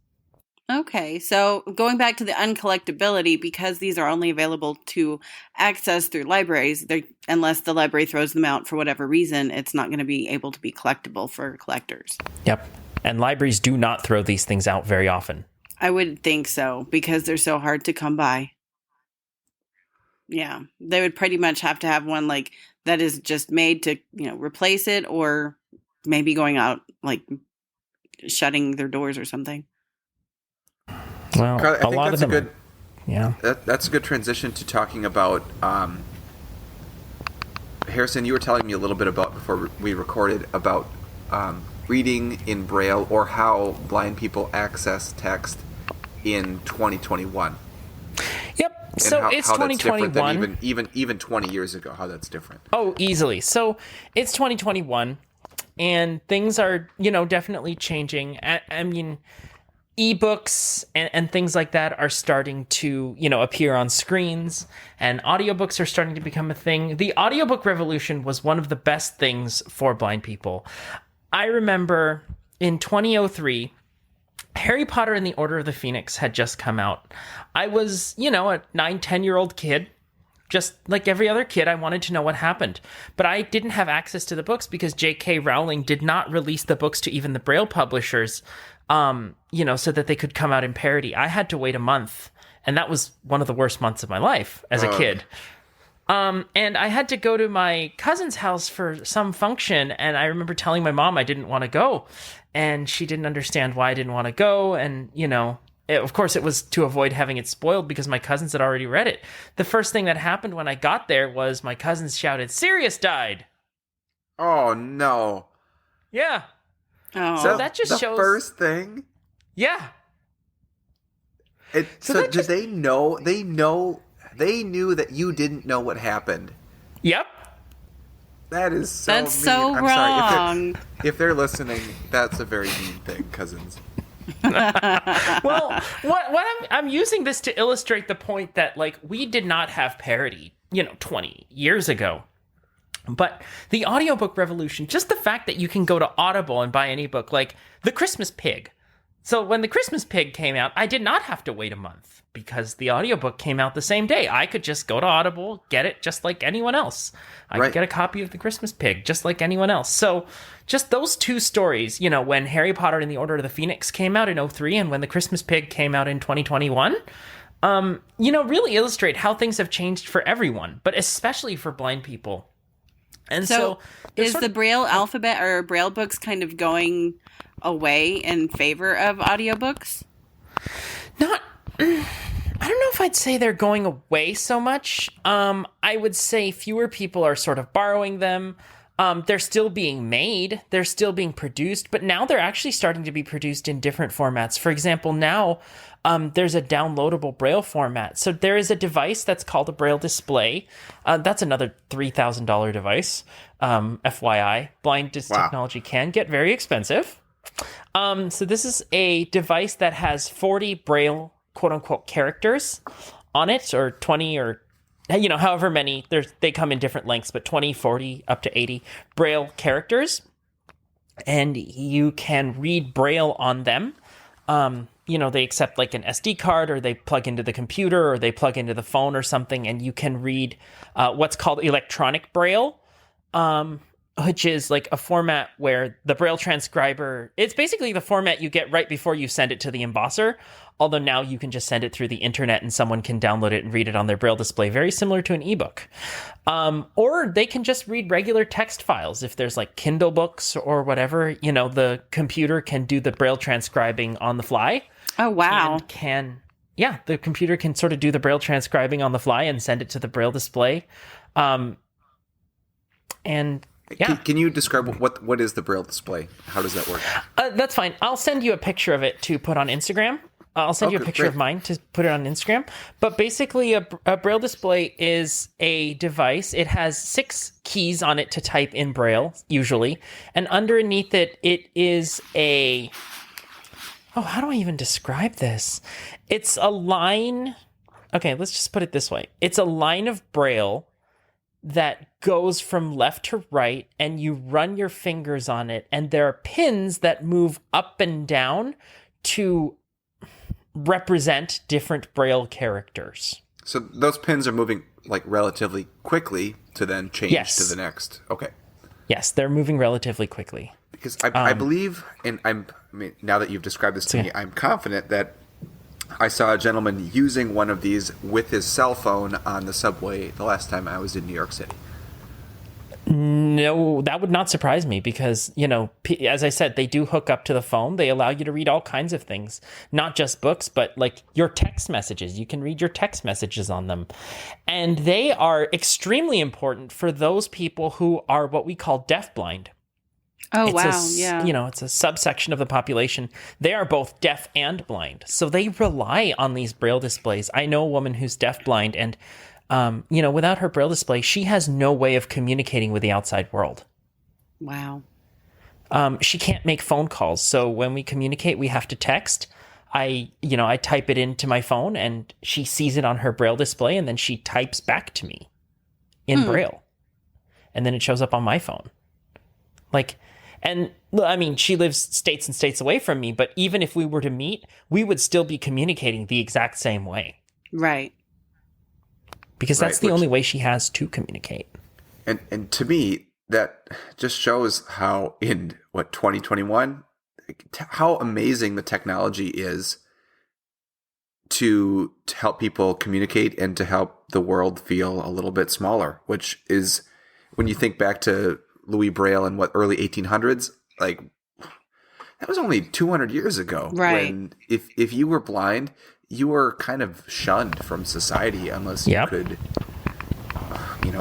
Okay, so going back to the uncollectability, because these are only available to access through libraries, unless the library throws them out for whatever reason, it's not going to be able to be collectible for collectors. Yep. And libraries do not throw these things out very often. I would think so, because they're so hard to come by. Yeah, they would pretty much have to have one like that is just made to, replace it, or maybe going out, like shutting their doors or something. Well, Carly, I a think lot that's of a them. good Yeah. that's a good transition to talking about Harrison. You were telling me a little bit about before we recorded about reading in Braille or how blind people access text in 2021. Yep. And So how, it's how that's different 2021. than even 20 years ago. How that's different. Oh, easily. So it's 2021, and things are, definitely changing. I mean, ebooks and things like that are starting to, appear on screens, and audiobooks are starting to become a thing. The audiobook revolution was one of the best things for blind people. I remember in 2003, Harry Potter and the Order of the Phoenix had just come out. I was, a 9-10-year-old kid. Just like every other kid, I wanted to know what happened. But I didn't have access to the books because J.K. Rowling did not release the books to even the Braille publishers, so that they could come out in parody. I had to wait a month, and that was one of the worst months of my life as a kid. And I had to go to my cousin's house for some function, and I remember telling my mom I didn't want to go, and she didn't understand why I didn't want to go, and, of course, it was to avoid having it spoiled because my cousins had already read it. The first thing that happened when I got there was my cousins shouted, "Sirius died!" Oh no! Yeah. Oh, So that just the shows- first thing. Yeah. So that did just- they know? They knew that you didn't know what happened. Yep. That is so that's mean. so I'm wrong. sorry. If they're listening, that's a very mean thing, cousins. Well, I'm using this to illustrate the point that, like, we did not have parody, 20 years ago. But the audiobook revolution, just the fact that you can go to Audible and buy any book, like The Christmas Pig. So when The Christmas Pig came out, I did not have to wait a month because the audiobook came out the same day. I could just go to Audible, get it just like anyone else. I Right. could get a copy of The Christmas Pig just like anyone else. So just those two stories, when Harry Potter and the Order of the Phoenix came out in 2003 and when The Christmas Pig came out in 2021, really illustrate how things have changed for everyone, but especially for blind people. And So there's is sort the of- Braille alphabet or Braille books kind of going away in favor of audiobooks? not I don't know if I'd say they're going away so much. I would say fewer people are sort of borrowing them. They're still being made, they're still being produced, but now they're actually starting to be produced in different formats. For example, now there's a downloadable Braille format. So there is a device that's called a Braille display. That's another $3,000 device. FYI, blind technology can get very expensive. So this is a device that has 40 Braille quote unquote characters on it, or 20, or however many. They come in different lengths, but 20, 40, up to 80 Braille characters. And you can read Braille on them. They accept like an SD card, or they plug into the computer, or they plug into the phone or something, and you can read what's called electronic Braille, which is like a format where the Braille transcriber, it's basically the format you get right before you send it to the embosser, although now you can just send it through the internet and someone can download it and read it on their Braille display, very similar to an ebook. Or they can just read regular text files. If there's like Kindle books or whatever, the computer can do the Braille transcribing on the fly. Oh, wow. The computer can sort of do the Braille transcribing on the fly and send it to the Braille display. Can you describe what is the Braille display? How does that work? That's fine. I'll send you a picture of it to put on Instagram. I'll send you a picture of mine to put it on Instagram. But basically, a Braille display is a device. It has 6 keys on it to type in Braille, usually. And underneath it, it is a... Oh, how do I even describe this? It's a line... Okay, let's just put it this way. It's a line of Braille that goes from left to right, and you run your fingers on it, and there are pins that move up and down to represent different Braille characters. So those pins are moving like relatively quickly to then change to the next. Okay. Yes, they're moving relatively quickly. Because I believe, and now that you've described this to me, I'm confident that I saw a gentleman using one of these with his cell phone on the subway the last time I was in New York City. No, that would not surprise me because, as I said, they do hook up to the phone. They allow you to read all kinds of things, not just books, but like your text messages. You can read your text messages on them. And they are extremely important for those people who are what we call deafblind. Oh, wow. Yeah. It's a subsection of the population. They are both deaf and blind. So they rely on these Braille displays. I know a woman who's deafblind, and without her Braille display, she has no way of communicating with the outside world. Wow. She can't make phone calls. So when we communicate, we have to text. I type it into my phone, and she sees it on her Braille display, and then she types back to me in Braille. And then it shows up on my phone. She lives states and states away from me, but even if we were to meet, we would still be communicating the exact same way. Right. Because that's the only way she has to communicate. And to me, that just shows how in 2021, how amazing the technology is to help people communicate and to help the world feel a little bit smaller, which is, when you think back to Louis Braille in early 1800s, like that was only 200 years ago. Right. When if you were blind, you were kind of shunned from society unless you could,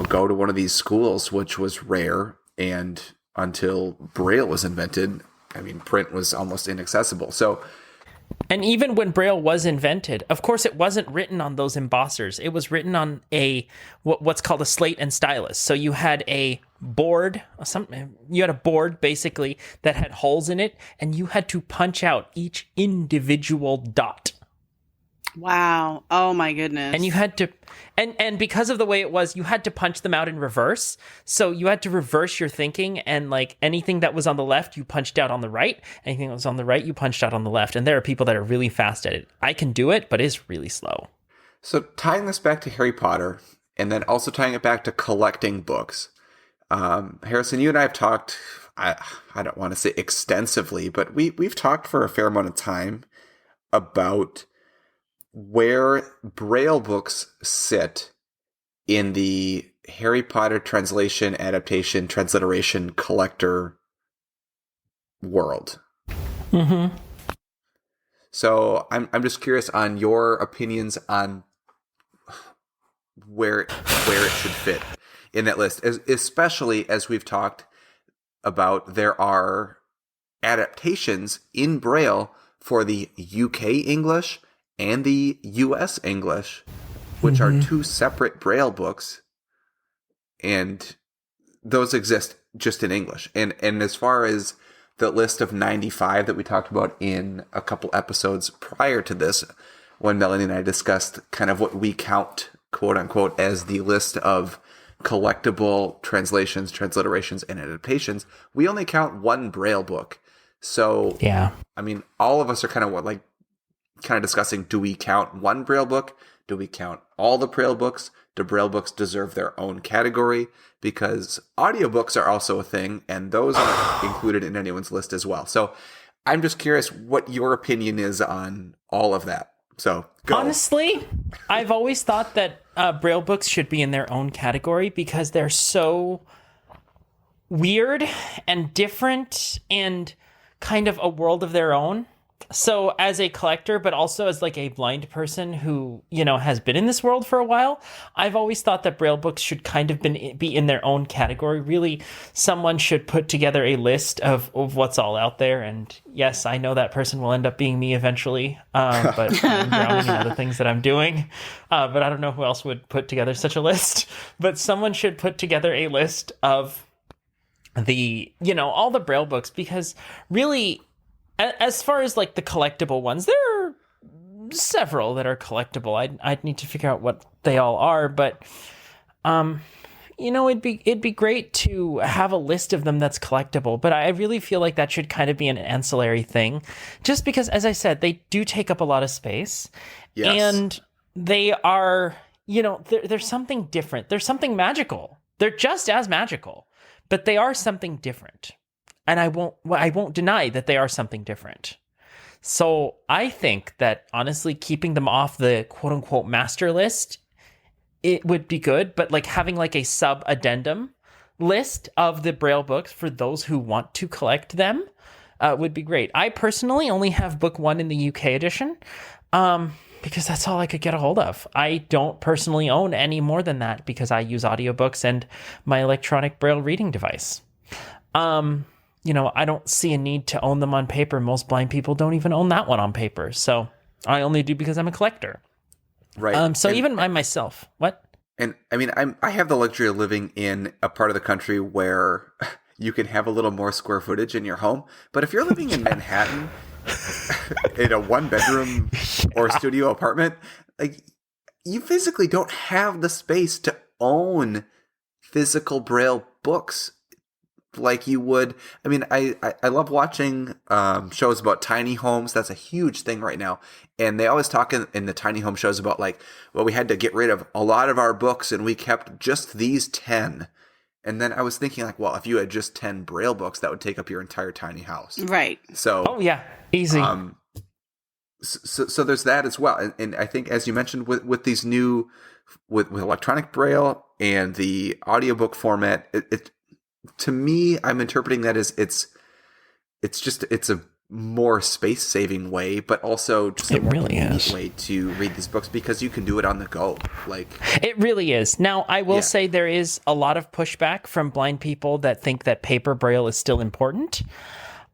go to one of these schools, which was rare. And until Braille was invented, print was almost inaccessible. So, and even when Braille was invented, of course, it wasn't written on those embossers. It was written on what's called a slate and stylus. So you had a board, basically that had holes in it, and you had to punch out each individual dot. Wow. Oh my goodness. And you had to, and because of the way it was, you had to punch them out in reverse. So you had to reverse your thinking, and like anything that was on the left, you punched out on the right. Anything that was on the right, you punched out on the left. And there are people that are really fast at it. I can do it, but it's really slow. So tying this back to Harry Potter, and then also tying it back to collecting books. Harrison, you and I have talked, I don't want to say extensively, but we've talked for a fair amount of time about where Braille books sit in the Harry Potter translation, adaptation, transliteration, collector world. Mm-hmm. So I'm just curious on your opinions on where it should fit in that list, especially as we've talked about. There are adaptations in Braille for the UK English and the US English, which are two separate Braille books, and those exist just in English. And as far as the list of 95 that we talked about in a couple episodes prior to this, when Melanie and I discussed kind of what we count, quote unquote, as the list of collectible translations, transliterations, and adaptations, we only count one Braille book. So, yeah, I mean, all of us are kind of discussing, do we count one Braille book? Do we count all the Braille books? Do Braille books deserve their own category? Because audiobooks are also a thing, and those aren't included in anyone's list as well. So I'm just curious what your opinion is on all of that. So go. Honestly, I've always thought that Braille books should be in their own category because they're so weird and different and kind of a world of their own. So as a collector, but also as like a blind person who, has been in this world for a while, I've always thought that Braille books should kind of be in their own category. Really, someone should put together a list of what's all out there. And yes, I know that person will end up being me eventually, but I'm drowning in other things that I'm doing. But I don't know who else would put together such a list. But someone should put together a list of all the Braille books, because really, as far as like the collectible ones, there are several that are collectible. I'd need to figure out what they all are, but it'd be great to have a list of them that's collectible. But I really feel like that should kind of be an ancillary thing, just because, as I said, they do take up a lot of space, and they are, there's something different. There's something magical. They're just as magical, but they are something different. And I won't deny that they are something different. So I think that, honestly, keeping them off the quote-unquote master list, it would be good. But like having like a sub-addendum list of the Braille books for those who want to collect them would be great. I personally only have book 1 in the UK edition because that's all I could get a hold of. I don't personally own any more than that because I use audiobooks and my electronic Braille reading device. I don't see a need to own them on paper. Most blind people don't even own that one on paper. So I only do because I'm a collector. Right. So even I myself, what? And I mean, I have the luxury of living in a part of the country where you can have a little more square footage in your home. But if you're living in Manhattan in a 1-bedroom or studio apartment, like, you physically don't have the space to own physical Braille books like you would. I mean, I love watching shows about tiny homes. That's a huge thing right now. And they always talk in the tiny home shows about like, well, we had to get rid of a lot of our books and we kept just these 10. And then I was thinking like, well, if you had just 10 Braille books, that would take up your entire tiny house. Right. So, oh yeah, easy. So there's that as well. And I think, as you mentioned, with these new, with electronic Braille and the audiobook format, it to me, I'm interpreting that as it's a more space saving way, but also just a more convenient way to read these books because you can do it on the go. Like, it really is. Now, I will say there is a lot of pushback from blind people that think that paper Braille is still important.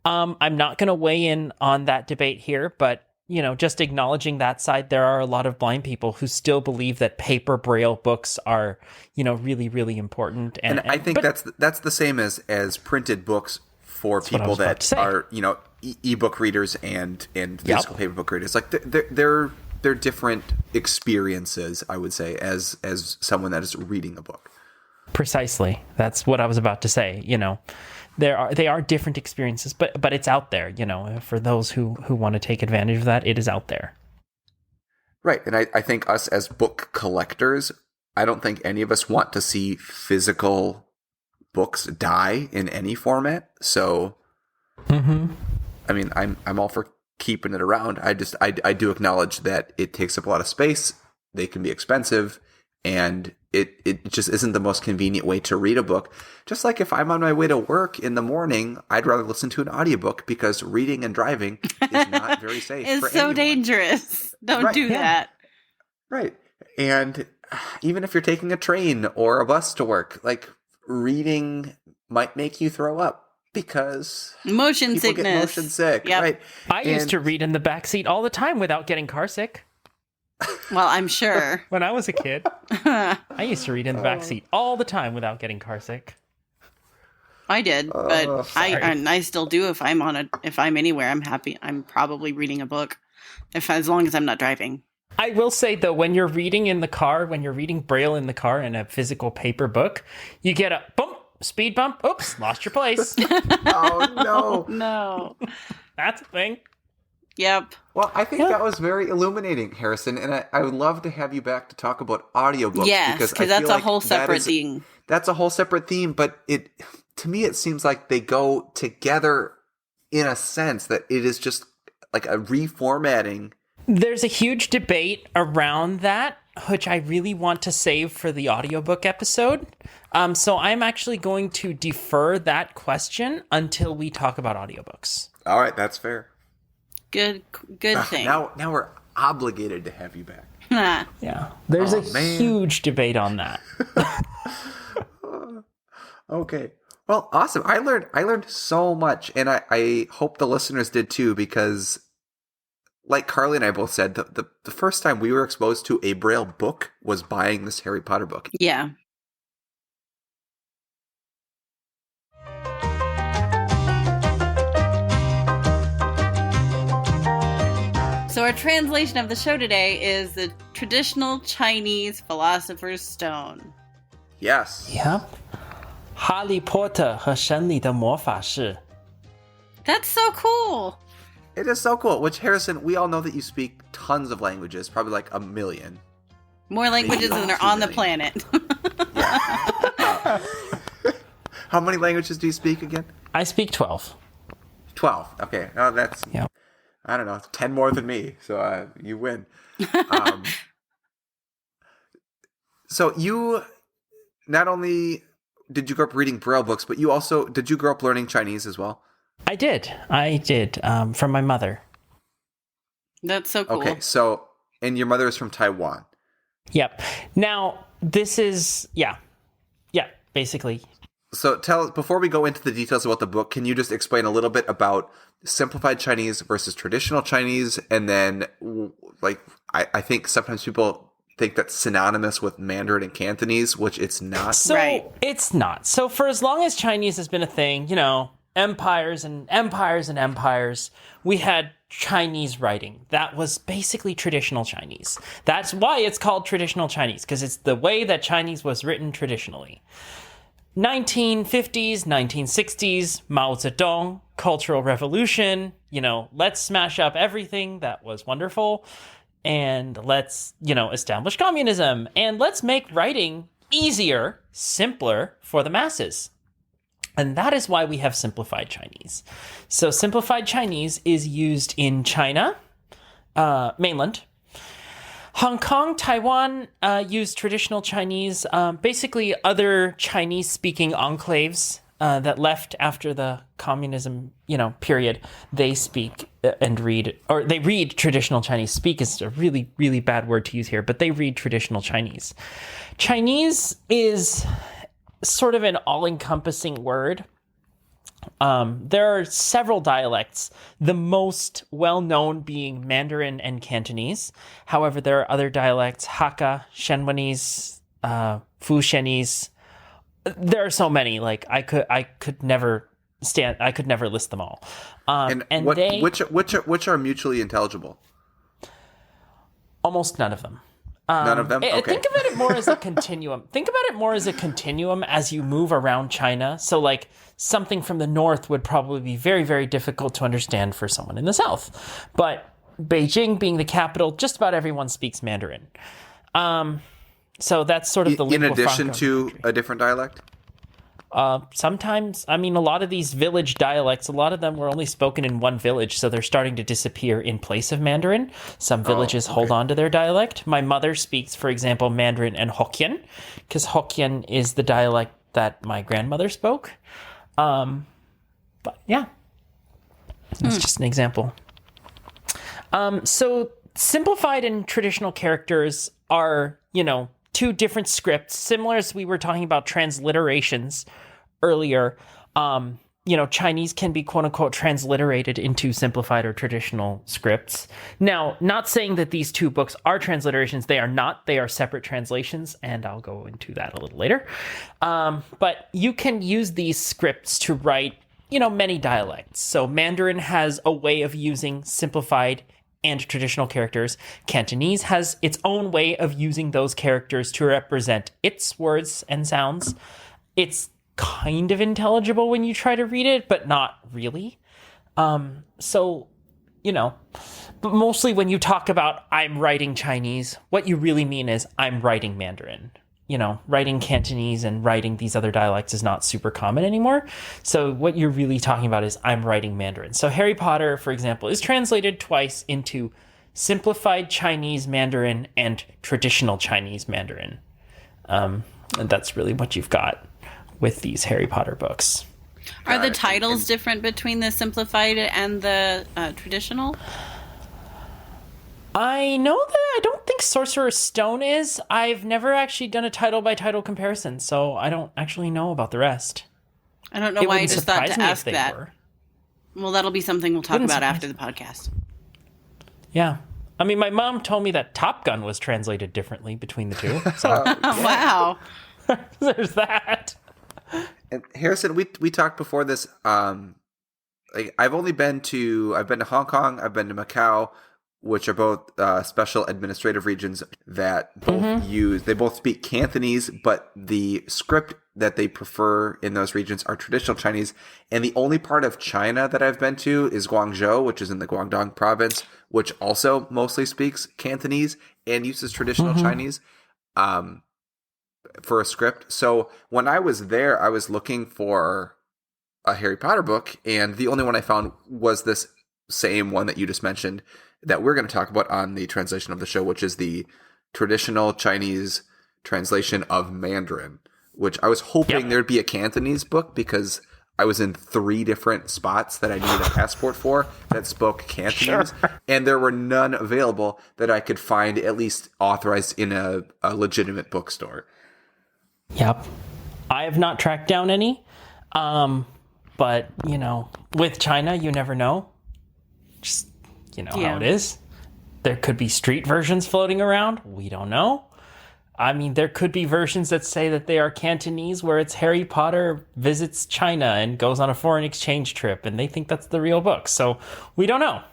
I'm not going to weigh in on that debate here, but just acknowledging that side, there are a lot of blind people who still believe that paper Braille books are, really, really important. And I think that's the same as printed books for people that are, ebook readers and physical paper book readers. Like they're different experiences, I would say, as someone that is reading a book. Precisely. That's what I was about to say. They are different experiences, but it's out there, for those who want to take advantage of that, it is out there. Right. And I think us as book collectors, I don't think any of us want to see physical books die in any format. So, I mean, I'm all for keeping it around. I do acknowledge that it takes up a lot of space. They can be expensive. and it just isn't the most convenient way to read a book. Just like if I'm on my way to work in the morning, I'd rather listen to an audiobook because reading and driving is not very safe. It's for so anyone. dangerous. Don't do that. Right. And even if you're taking a train or a bus to work, like reading might make you throw up because Motion people sickness. get motion sick. Yep. Right. I used to read in the backseat all the time without getting car sick. Well, I'm sure. When I was a kid, I used to read in the backseat all the time without getting car sick. I did, but I still do if I'm anywhere. I'm happy. I'm probably reading a book, as long as I'm not driving. I will say though, when you're reading in the car, when you're reading Braille in the car in a physical paper book, you get a bump, speed bump. Oops, lost your place. Oh no. No. That's a thing. Yep. Well, I think that was very illuminating, Harrison, and I would love to have you back to talk about audiobooks. Yes, because that's a whole separate thing. That's a whole separate theme, but to me it seems like they go together in a sense that it is just like a reformatting. There's a huge debate around that, which I really want to save for the audiobook episode. So I'm actually going to defer that question until we talk about audiobooks. All right, that's fair. Good thing. Now we're obligated to have you back. Yeah, there's huge debate on that. Okay. Well, awesome. I learned so much, and I hope the listeners did too, because like Carly and I both said, the first time we were exposed to a Braille book was buying this Harry Potter book. Yeah. So our translation of the show today is the traditional Chinese philosopher's stone. Yes. Yep. 哈利波特和神里的魔法师. That's so cool. It is so cool. Which, Harrison, we all know that you speak tons of languages, probably like a million. More languages than are on the planet. How many languages do you speak again? I speak 12. 12. Okay. Oh, that's, Yep. I don't know, 10 more than me. So you win. So you not only did you grow up reading Braille books, but did you grow up learning Chinese as well? I did, from my mother. That's so cool. Okay, so, and your mother is from Taiwan. Yep. Now, this is, yeah, basically. So before we go into the details about the book, can you just explain a little bit about simplified Chinese versus traditional Chinese? And then, like, I think sometimes people think that's synonymous with Mandarin and Cantonese, which it's not. So Right. It's not. So for as long as Chinese has been a thing, empires and empires and empires, we had Chinese writing. That was basically traditional Chinese. That's why it's called traditional Chinese, because it's the way that Chinese was written traditionally. 1950s, 1960s, Mao Zedong, Cultural Revolution, let's smash up everything that was wonderful, and let's, establish communism, and let's make writing easier, simpler for the masses. And that is why we have simplified Chinese. So simplified Chinese is used in China, mainland. Hong Kong, Taiwan use traditional Chinese. Basically, other Chinese-speaking enclaves that left after the communism, period, they speak and read, or they read traditional Chinese. Speak is a really, really bad word to use here, but they read traditional Chinese. Chinese is sort of an all-encompassing word. There are several dialects, the most well-known being Mandarin and Cantonese. However, there are other dialects, Hakka, Shenwanese, Fushenese. There are so many, like I could never list them all. Which are mutually intelligible? Almost none of them. None of them? Okay. Think about it more as a continuum. Think about it more as a continuum as you move around China. So, like, something from the north would probably be very, very difficult to understand for someone in the south. But Beijing being the capital, just about everyone speaks Mandarin. So that's sort of the in lingua addition franca to of the country. a different dialect? Sometimes, I mean, a lot of these village dialects, a lot of them were only spoken in one village, so they're starting to disappear in place of Mandarin. Some villages hold on to their dialect. My mother speaks, for example, Mandarin and Hokkien, because Hokkien is the dialect that my grandmother spoke. But yeah, that's just an example. So simplified and traditional characters are, two different scripts, similar as we were talking about transliterations earlier. Chinese can be quote unquote transliterated into simplified or traditional scripts. Now, not saying that these two books are transliterations. They are not. They are separate translations, and I'll go into that a little later. But you can use these scripts to write, many dialects. So Mandarin has a way of using simplified and traditional characters. Cantonese has its own way of using those characters to represent its words and sounds. It's kind of intelligible when you try to read it, but not really. But mostly when you talk about I'm writing Chinese, what you really mean is I'm writing Mandarin. Writing Cantonese and writing these other dialects is not super common anymore. So what you're really talking about is I'm writing Mandarin. So Harry Potter, for example, is translated twice into simplified Chinese Mandarin and traditional Chinese Mandarin. And that's really what you've got with these Harry Potter books. Are the titles different between the simplified and the traditional? I know that I don't think Sorcerer's Stone is. I've never actually done a title-by-title comparison, so I don't actually know about the rest. I don't know why I just thought to ask that. Well, that'll be something we'll talk about after the podcast. Yeah. I mean, my mom told me that Top Gun was translated differently between the two. So wow. There's that. And Harrison, we talked before this. I've been to Hong Kong, I've been to Macau, which are both special administrative regions that both speak Cantonese, but the script that they prefer in those regions are traditional Chinese. And the only part of China that I've been to is Guangzhou, which is in the Guangdong province, which also mostly speaks Cantonese and uses traditional Chinese for a script. So when I was there, I was looking for a Harry Potter book, and the only one I found was this same one that you just mentioned that we're going to talk about on the translation of the show, which is the traditional Chinese translation of Mandarin, which I was hoping there'd be a Cantonese book because I was in 3 different spots that I needed a passport for that spoke Cantonese, and there were none available that I could find at least authorized in a legitimate bookstore. Yep. I have not tracked down any, but, with China, you never know. Just how it is. There could be street versions floating around. We don't know. I mean, there could be versions that say that they are Cantonese where it's Harry Potter visits China and goes on a foreign exchange trip, and they think that's the real book. So we don't know.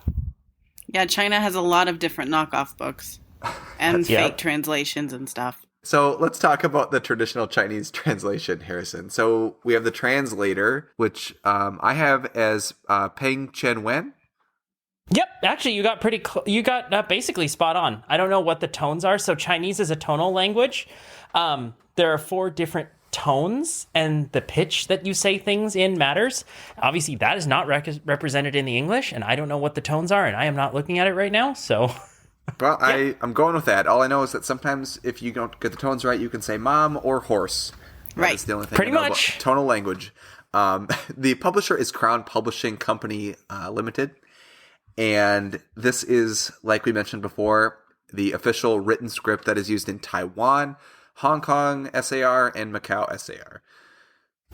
Yeah, China has a lot of different knockoff books and fake translations and stuff. So let's talk about the traditional Chinese translation, Harrison. So we have the translator, which I have as Peng Chen Wen. Yep, actually, you got you got basically spot on. I don't know what the tones are. So Chinese is a tonal language. There are 4 different tones, and the pitch that you say things in matters. Obviously, that is not represented in the English, and I don't know what the tones are, and I am not looking at it right now. So, well, I'm going with that. All I know is that sometimes if you don't get the tones right, you can say mom or horse. Right. That's the only thing Pretty I know much. about tonal language. The publisher is Crown Publishing Company Limited. And this is, like we mentioned before, the official written script that is used in Taiwan, Hong Kong SAR, and Macau SAR.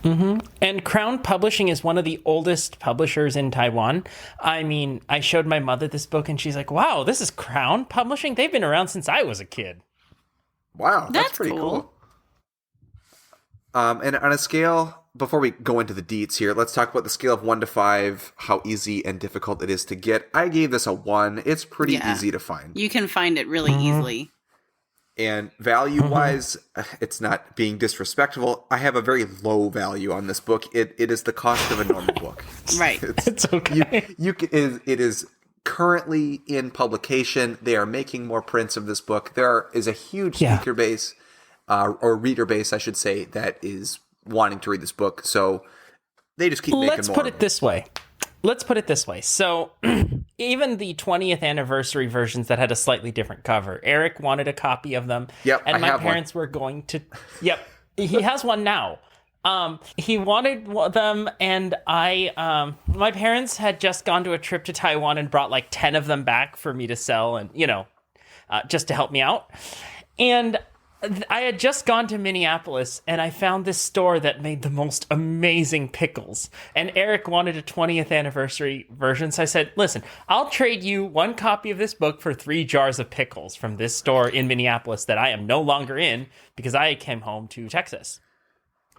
And Crown Publishing is one of the oldest publishers in Taiwan. I mean, I showed my mother this book, and she's like, wow, this is Crown Publishing? They've been around since I was a kid. Wow, that's pretty cool. And on a scale, before we go into the deets here, let's talk about the scale of 1 to 5, how easy and difficult it is to get. I gave this a 1. It's pretty easy to find. You can find it really easily. And value-wise, it's not being disrespectful. I have a very low value on this book. It is the cost of a normal book. Right. It's okay. It is currently in publication. They are making more prints of this book. There is a huge speaker base, or reader base, I should say, that is wanting to read this book. So they just keep making more. Let's put it this way. So even the 20th anniversary versions that had a slightly different cover, Eric wanted a copy of them. Yep, and I my have parents were going to. Yep, he has one now. He wanted them, and my parents had just gone to a trip to Taiwan and brought like 10 of them back for me to sell, and just to help me out. And I had just gone to Minneapolis, and I found this store that made the most amazing pickles. And Eric wanted a 20th anniversary version, so I said, listen, I'll trade you one copy of this book for 3 jars of pickles from this store in Minneapolis that I am no longer in because I came home to Texas.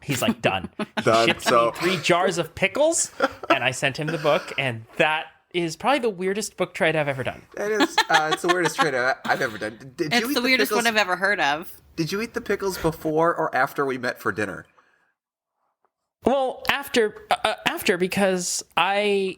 He's like, done. He shipped me 3 jars of pickles, and I sent him the book, and that is probably the weirdest book trade I've ever done. It is. It's the weirdest trade I've ever done. It's the weirdest one I've ever heard of. Did you eat the pickles before or after we met for dinner? Well, after because I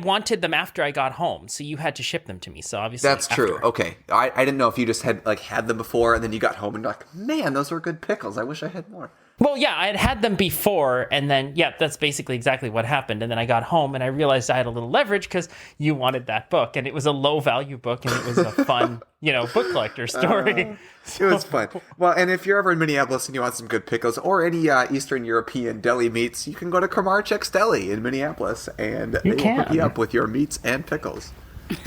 wanted them after I got home, so you had to ship them to me. So obviously that's true. Okay, I didn't know if you just had them before and then you got home and you're like, man, those were good pickles. I wish I had more. Well, yeah, I had them before, and then, that's basically exactly what happened. And then I got home, and I realized I had a little leverage because you wanted that book, and it was a low-value book, and it was a fun, book collector story. It was fun. Well, and if you're ever in Minneapolis and you want some good pickles or any Eastern European deli meats, you can go to Kramarczyk's Deli in Minneapolis, and they will hook you up with your meats and pickles.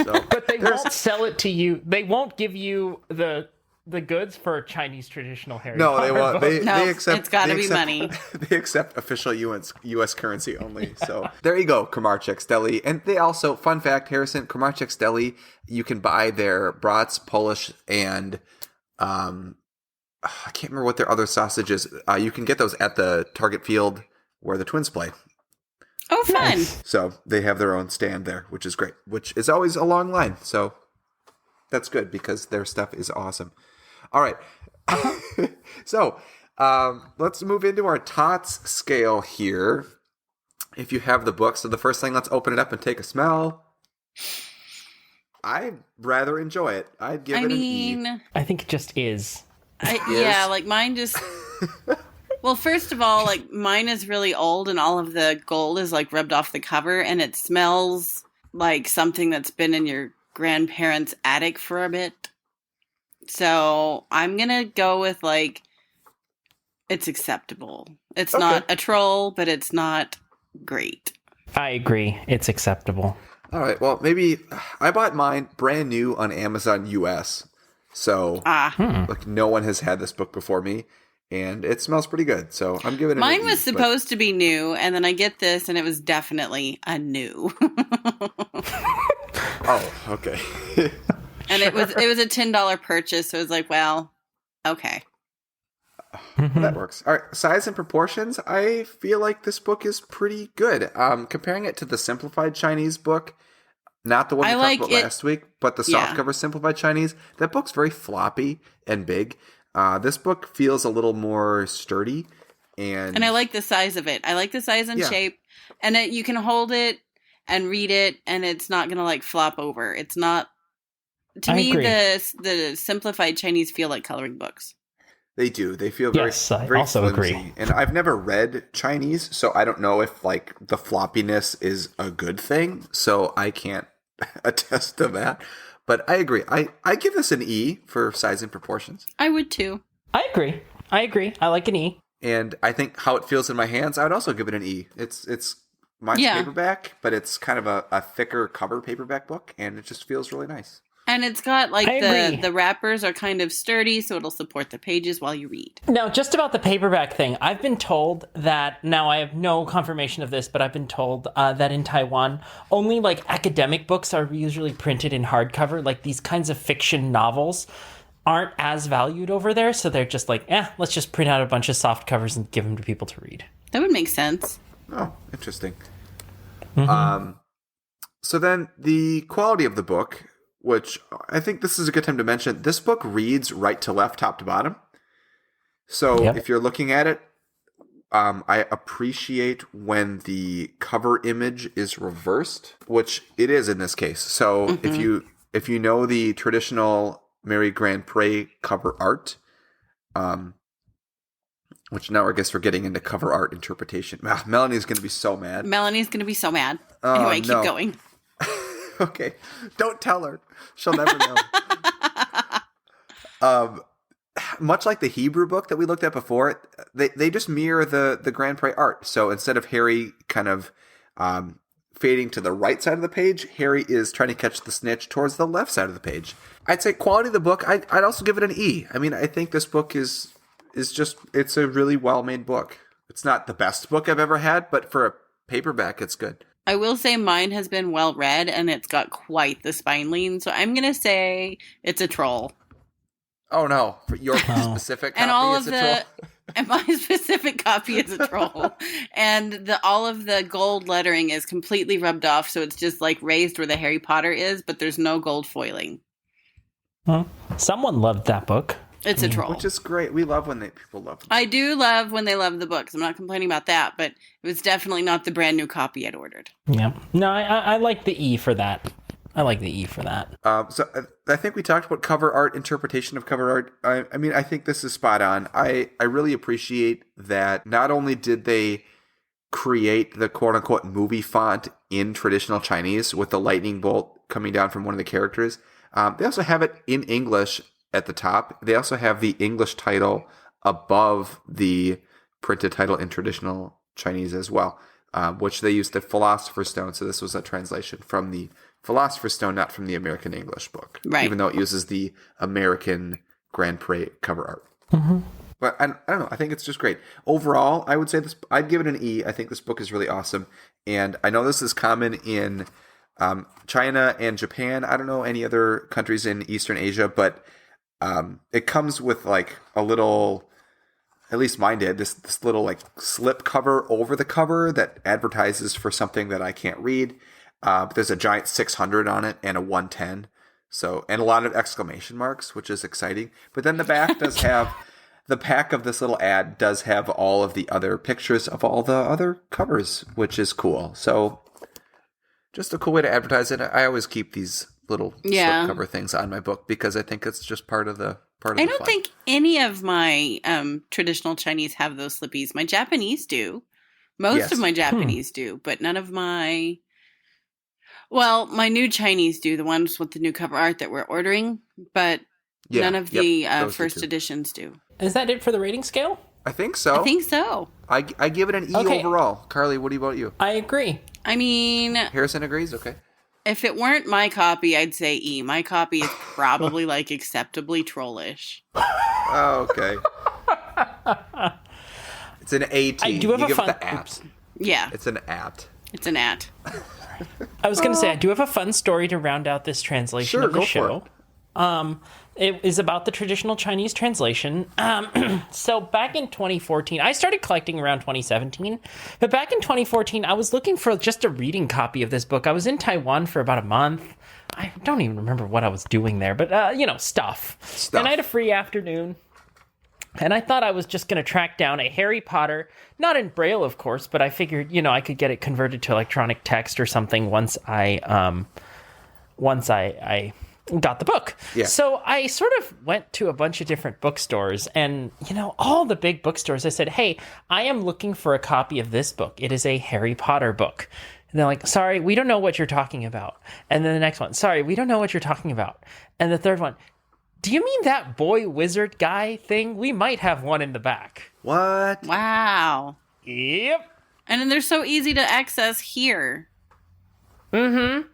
So, but they won't sell it to you. They won't give you the goods for Chinese traditional Harry Potter. No, they won't. They accept. It's got to be money. They accept official U.S. currency only. So there you go, Kramarczyk's Deli, and they also, fun fact, Harrison, Kramarczyk's Deli, you can buy their brats, Polish, and I can't remember what their other sausage is. You can get those at the Target field where the Twins play. Oh, fun! So they have their own stand there, which is great. Which is always a long line. So that's good because their stuff is awesome. All right. So let's move into our TOTS scale here. If you have the book. So the first thing, let's open it up and take a smell. I rather enjoy it. I'd give it an E. I think it just is. Yeah, like mine just... Well, first of all, like mine is really old and all of the gold is like rubbed off the cover and it smells like something that's been in your grandparents' attic for a bit. So I'm going to go with like, it's acceptable. It's not a troll, but it's not great. I agree. It's acceptable. All right. Well, maybe I bought mine brand new on Amazon US. So like no one has had this book before me. And it smells pretty good, so I'm giving it Mine an was supposed to be new, and then I get this, and it was definitely a new. Oh, okay. And it was a $10 purchase, so it was like, well, okay. That works. All right, size and proportions. I feel like this book is pretty good. Comparing it to the simplified Chinese book, not the one we talked about last week, but the softcover simplified Chinese. That book's very floppy and big. This book feels a little more sturdy, and I like the size of it. I like the size and shape, and you can hold it and read it, and it's not gonna like flop over. It's not. To me, the simplified Chinese feel like coloring books. They do. They feel very. Yes, I very also flimsy. agree. And I've never read Chinese, so I don't know if like the floppiness is a good thing. So I can't attest to that. But I agree. I give this an E for size and proportions. I would too. I agree. I like an E. And I think how it feels in my hands, I would also give it an E. It's mine's paperback, but it's kind of a thicker cover paperback book, and it just feels really nice. And it's got like the wrappers are kind of sturdy, so it'll support the pages while you read. Now, just about the paperback thing, I've been told that, now I have no confirmation of this, but I've been told that in Taiwan, only like academic books are usually printed in hardcover. Like these kinds of fiction novels aren't as valued over there, so they're just like, let's just print out a bunch of soft covers and give them to people to read. That would make sense. Oh, interesting. Mm-hmm. So then the quality of the book, which I think this is a good time to mention, this book reads right to left, top to bottom. So if you're looking at it, I appreciate when the cover image is reversed, which it is in this case. So if you know the traditional Mary Grand Pré cover art, which now I guess we're getting into cover art interpretation. Melanie's going to be so mad. Melanie's going to be so mad. Oh, Anyway, no. keep going. Okay. Don't tell her. She'll never know. Much like the Hebrew book that we looked at before, they just mirror the Grand Prix art. So instead of Harry kind of fading to the right side of the page, Harry is trying to catch the snitch towards the left side of the page. I'd say quality of the book, I'd also give it an E. I mean, I think this book is just, it's a really well-made book. It's not the best book I've ever had, but for a paperback, it's good. I will say mine has been well read, and it's got quite the spine lean, so I'm going to say it's a troll. Oh no, for your specific copy, And all it's of a troll. and my specific copy is a troll. And all of the gold lettering is completely rubbed off, so it's just like raised where the Harry Potter is, but there's no gold foiling. Well, someone loved that book. It's a troll. Which is great. We love when people love them. I do love when they love the books. I'm not complaining about that, but it was definitely not the brand new copy I'd ordered. Yeah. No, I like the E for that. I like the E for that. So I think we talked about cover art, interpretation of cover art. I mean, I think this is spot on. I really appreciate that not only did they create the quote-unquote movie font in traditional Chinese with the lightning bolt coming down from one of the characters, they also have it in English at the top. They also have the English title above the printed title in traditional Chinese as well, which they used the Philosopher's Stone. So this was a translation from the Philosopher's Stone, not from the American English book, right? Even though it uses the American Grand Prix cover art. Mm-hmm. But I don't know. I think it's just great. Overall, I would say this. I'd give it an E. I think this book is really awesome. And I know this is common in China and Japan. I don't know any other countries in Eastern Asia, but it comes with like a little, at least mine did, this little like slip cover over the cover that advertises for something that I can't read. But there's a giant 600 on it and a 110. So, and a lot of exclamation marks, which is exciting. But then the back does have, the back of this little ad does have all of the other pictures of all the other covers, which is cool. So just a cool way to advertise it. I always keep these little slip cover things on my book because I think it's just part of the I don't think any of my traditional Chinese have those slippies. My Japanese do. Most of my Japanese do, but none of my... Well, my new Chinese do, the ones with the new cover art that we're ordering, but none of the first editions do. Is that it for the rating scale? I think so. I think so. I give it an E overall. Carly, what about you? I agree. I mean... Harrison agrees? Okay. If it weren't my copy, I'd say E. My copy is probably like acceptably trollish. Oh, okay. It's an AT. I do have a fun... Yeah. It's an at. It's an at. I was going to say, I do have a fun story to round out this translation of the show. It is about the traditional Chinese translation. So back in 2014, I started collecting around 2017, but back in 2014, I was looking for just a reading copy of this book. I was in Taiwan for about a month. I don't even remember what I was doing there, but, stuff. And I had a free afternoon. And I thought I was just going to track down a Harry Potter, not in Braille, of course, but I figured, I could get it converted to electronic text or something once I got the book. Yeah. So I sort of went to a bunch of different bookstores and, all the big bookstores, I said, hey, I am looking for a copy of this book. It is a Harry Potter book. And they're like, sorry, we don't know what you're talking about. And then the next one, sorry, we don't know what you're talking about. And the third one, do you mean that boy wizard guy thing? We might have one in the back. What? Wow. Yep. And then they're so easy to access here. Mm-hmm.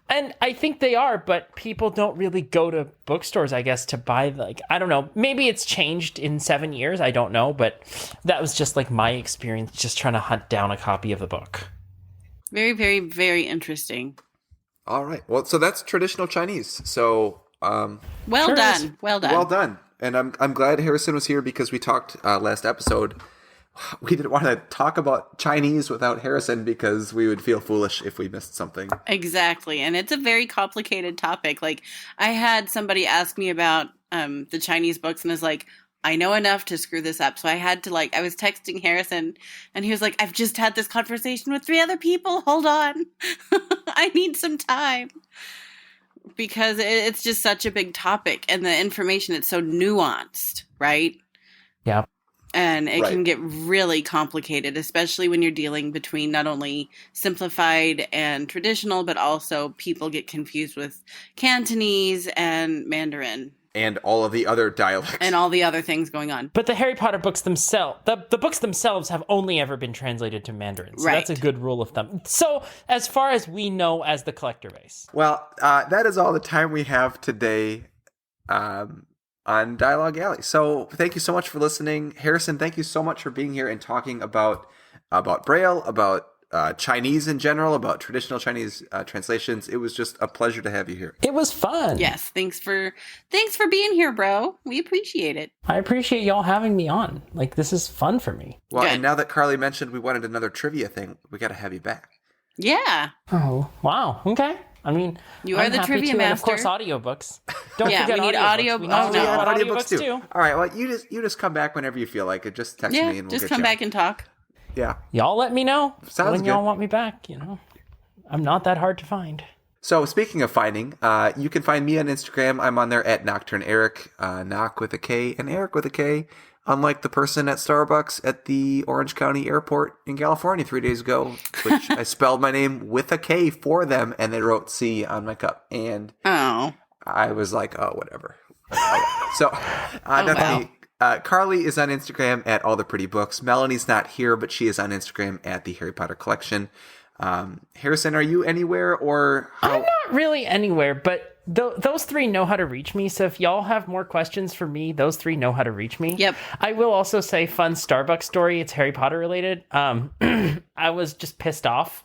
And I think they are, but people don't really go to bookstores, I guess, to buy, I don't know. Maybe it's changed in 7 years. I don't know. But that was just my experience, just trying to hunt down a copy of the book. Very, very, very interesting. All right. Well, so that's traditional Chinese. So... Well done. And I'm glad Harrison was here because we talked last episode. We didn't want to talk about Chinese without Harrison because we would feel foolish if we missed something. Exactly. And it's a very complicated topic. I had somebody ask me about the Chinese books and I was like, I know enough to screw this up. So I had to I was texting Harrison and he was like, I've just had this conversation with 3 other people. Hold on. I need some time. Because it's just such a big topic and the information, it's so nuanced, right? Yeah. And it Right. can get really complicated, especially when you're dealing between not only simplified and traditional, but also people get confused with Cantonese and Mandarin And all of the other dialects. and all the other things going on. But the Harry Potter books themselves, the books themselves have only ever been translated to Mandarin. So Right. that's a good rule of thumb. So as far as we know as the collector base. Well, that is all the time we have today on Dialogue Alley. So thank you so much for listening. Harrison, thank you so much for being here and talking about Braille, about Chinese in general, about traditional Chinese translations. It was just a pleasure to have you here. It was fun. Yes, thanks for being here, bro. We appreciate it. I appreciate y'all having me on. Like, this is fun for me. Well, Good. and now that Carly mentioned we wanted another trivia thing, we got to have you back. Yeah. Oh, wow. Okay. I mean, You are I'm the happy trivia to, and of course, master. audiobooks. Don't Yeah, forget we need audio- We oh, need no. audiobooks too. All right. Well, you just come back whenever you feel like it. Just text Yeah, me and we'll just get come you back and talk. on. Yeah. Y'all let me know Sounds when good. y'all want me back. I'm not that hard to find. So speaking of finding, you can find me on Instagram. I'm on there at Nocturne Eric, Knock with a K and Eric with a K. Unlike the person at Starbucks at the Orange County Airport in California 3 days ago, which I spelled my name with a K for them, and they wrote C on my cup. And Oh. I was like, oh, whatever. So, that's wow. me. Carly is on Instagram at All the Pretty Books. Melanie's not here, but she is on Instagram at the Harry Potter Collection. Harrison, are you anywhere or how? I'm not really anywhere, but those three know how to reach me. So if y'all have more questions for me, those three know how to reach me. Yep. I will also say fun Starbucks story. It's Harry Potter related. I was just pissed off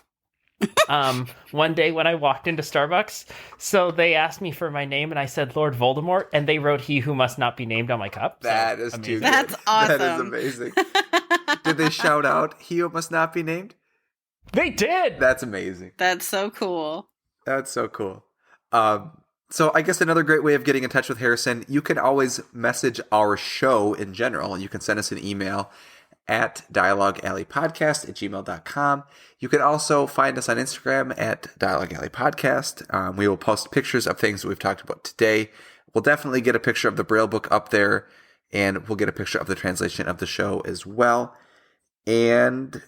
one day when I walked into Starbucks. So they asked me for my name and I said Lord Voldemort, and they wrote "He Who Must Not Be Named" on my cup. So, That is too amazing. good. That's awesome. That is amazing. Did they shout out, "He who must not be named"? They did. That's amazing. That's so cool. That's so cool. So I guess another great way of getting in touch with Harrison, you can always message our show in general. You can send us an email at dialoguealleypodcast@gmail.com. You can also find us on Instagram at dialoguealleypodcast. We will post pictures of things that we've talked about today. We'll definitely get a picture of the Braille book up there, and we'll get a picture of the translation of the show as well. And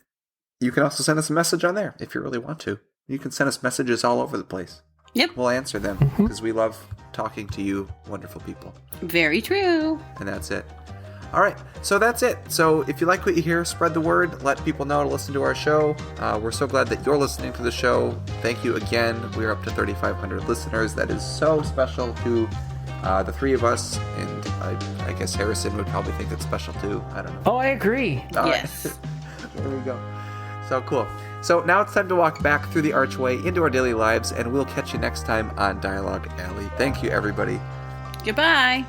you can also send us a message on there if you really want to. You can send us messages all over the place. Yep. We'll answer them because we love talking to you wonderful people. Very true. And that's it. All right. So that's it. So if you like what you hear, spread the word. Let people know to listen to our show. We're so glad that you're listening to the show. Thank you again. We're up to 3,500 listeners. That is so special to the three of us. And I guess Harrison would probably think it's special too. I don't know. Oh, I agree. All right. Yes. There we go. So cool. So now it's time to walk back through the archway into our daily lives, and we'll catch you next time on Dialogue Alley. Thank you, everybody. Goodbye.